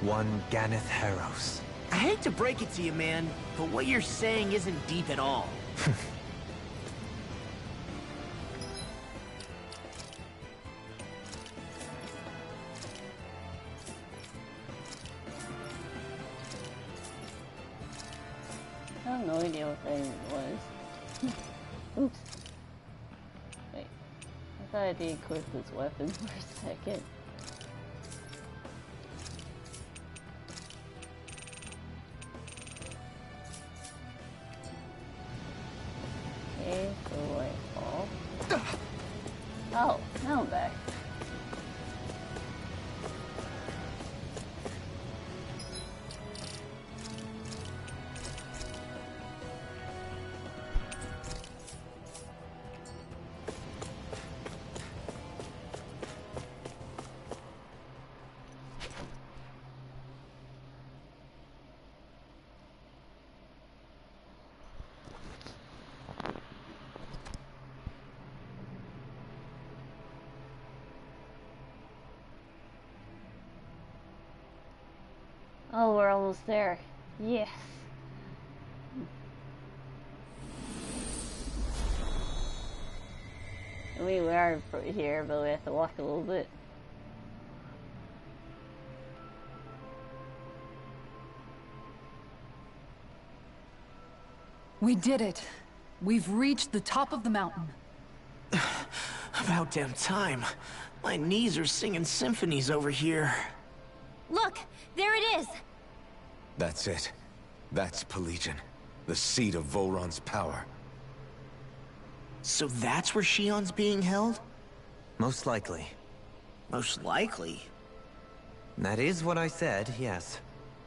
One Ganeth Harros. I hate to break it to you, man, but what you're saying isn't deep at all. I have no idea what that even was. Oops. Wait. I thought I de-equipped this weapon for a second. Okay, so I fall. Oh, now I'm back. Oh, we're almost there. Yes. I mean, we are here, but we have to walk a little bit. We did it. We've reached the top of the mountain. About damn time. My knees are singing symphonies over here. Look, there it is. That's it. That's Pelegion, the seat of Volron's power. So that's where Shion's being held? Most likely. Most likely. That is what I said, yes.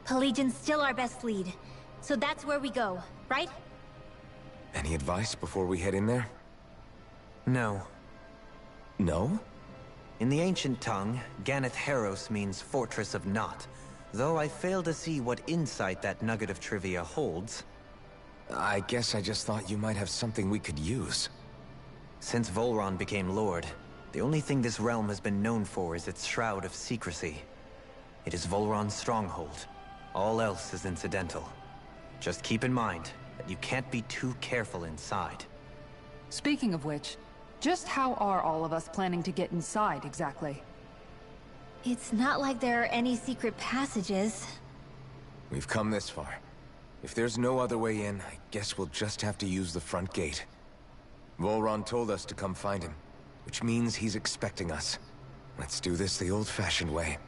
Pelegion's still our best lead. So that's where we go, right? Any advice before we head in there? No. No? In the ancient tongue, Ganeth Harros means Fortress of Naught. Though I fail to see what insight that nugget of trivia holds. I guess I just thought you might have something we could use. Since Volron became Lord, the only thing this realm has been known for is its shroud of secrecy. It is Volron's stronghold. All else is incidental. Just keep in mind that you can't be too careful inside. Speaking of which, just how are all of us planning to get inside exactly? It's not like there are any secret passages. We've come this far. If there's no other way in, I guess we'll just have to use the front gate. Volron told us to come find him, which means he's expecting us. Let's do this the old-fashioned way.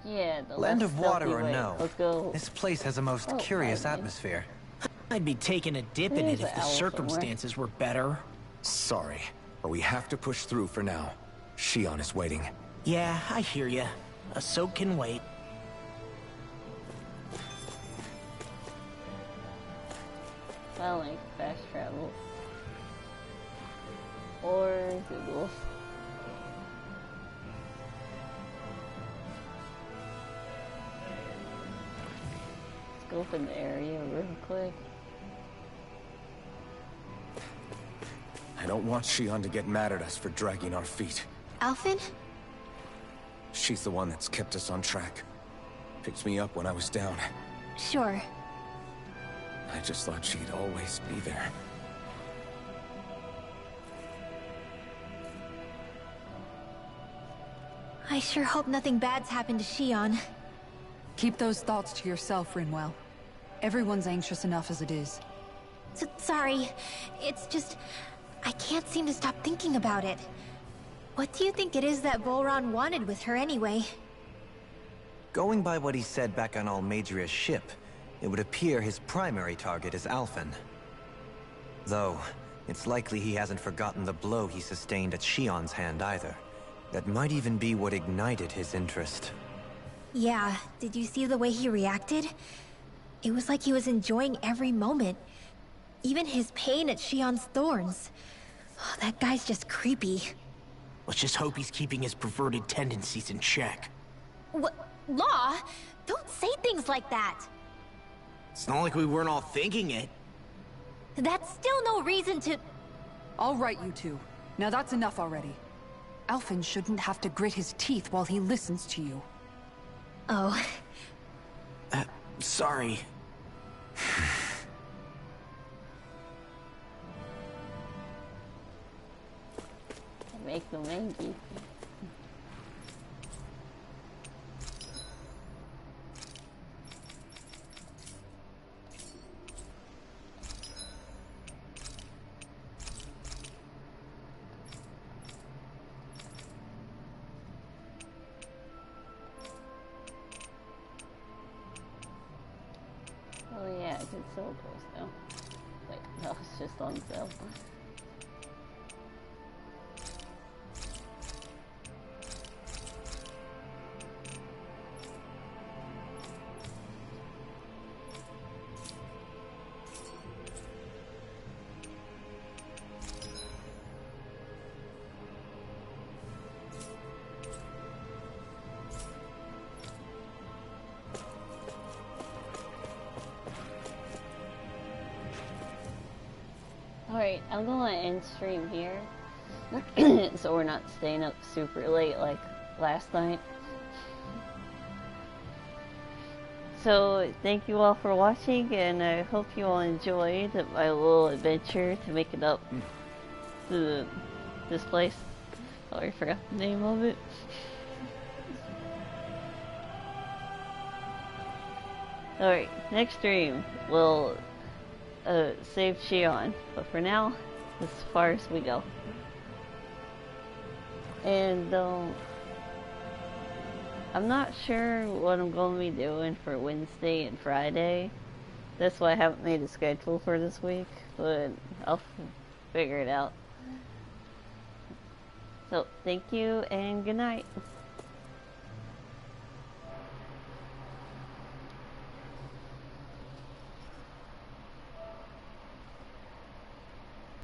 Yeah, the Land less of water stealthy or way. no, Let's go. this place has a most Oh, curious right. atmosphere. I'd be taking a dip in There's it if an the owl somewhere. circumstances were better. Sorry, but we have to push through for now. Shion is waiting. Yeah, I hear ya. A soak can wait. I like fast travel. Or Google. Let's go in the area real quick. I don't want Shion to get mad at us for dragging our feet. Alphen? She's the one that's kept us on track. Picked me up when I was down. Sure. I just thought she'd always be there. I sure hope nothing bad's happened to Shion. Keep those thoughts to yourself, Rinwell. Everyone's anxious enough as it is. Sorry. It's just... I can't seem to stop thinking about it. What do you think it is that Volron wanted with her anyway? Going by what he said back on Almadria's ship, it would appear his primary target is Alphen. Though, it's likely he hasn't forgotten the blow he sustained at Shion's hand either. That might even be what ignited his interest. Yeah, did you see the way he reacted? It was like he was enjoying every moment. Even his pain at Shion's thorns. Oh, that guy's just creepy. Let's just hope he's keeping his perverted tendencies in check. What? Law? Don't say things like that! It's not like we weren't all thinking it. That's still no reason to... All right, you two. Now that's enough already. Alphen shouldn't have to grit his teeth while he listens to you. Oh. Sorry. Make them angry. Oh yeah, I can sell those now. Wait, that was just on sale. Alright, I'm gonna end stream here. So we're not staying up super late like last night. So thank you all for watching, and I hope you all enjoyed my little adventure to make it up to this place. Oh, I forgot the name of it. Alright, next stream we'll save Shion, but for now, as far as we go. And I'm not sure what I'm going to be doing for Wednesday and Friday. That's why I haven't made a schedule for this week, but I'll figure it out. So, thank you and good night.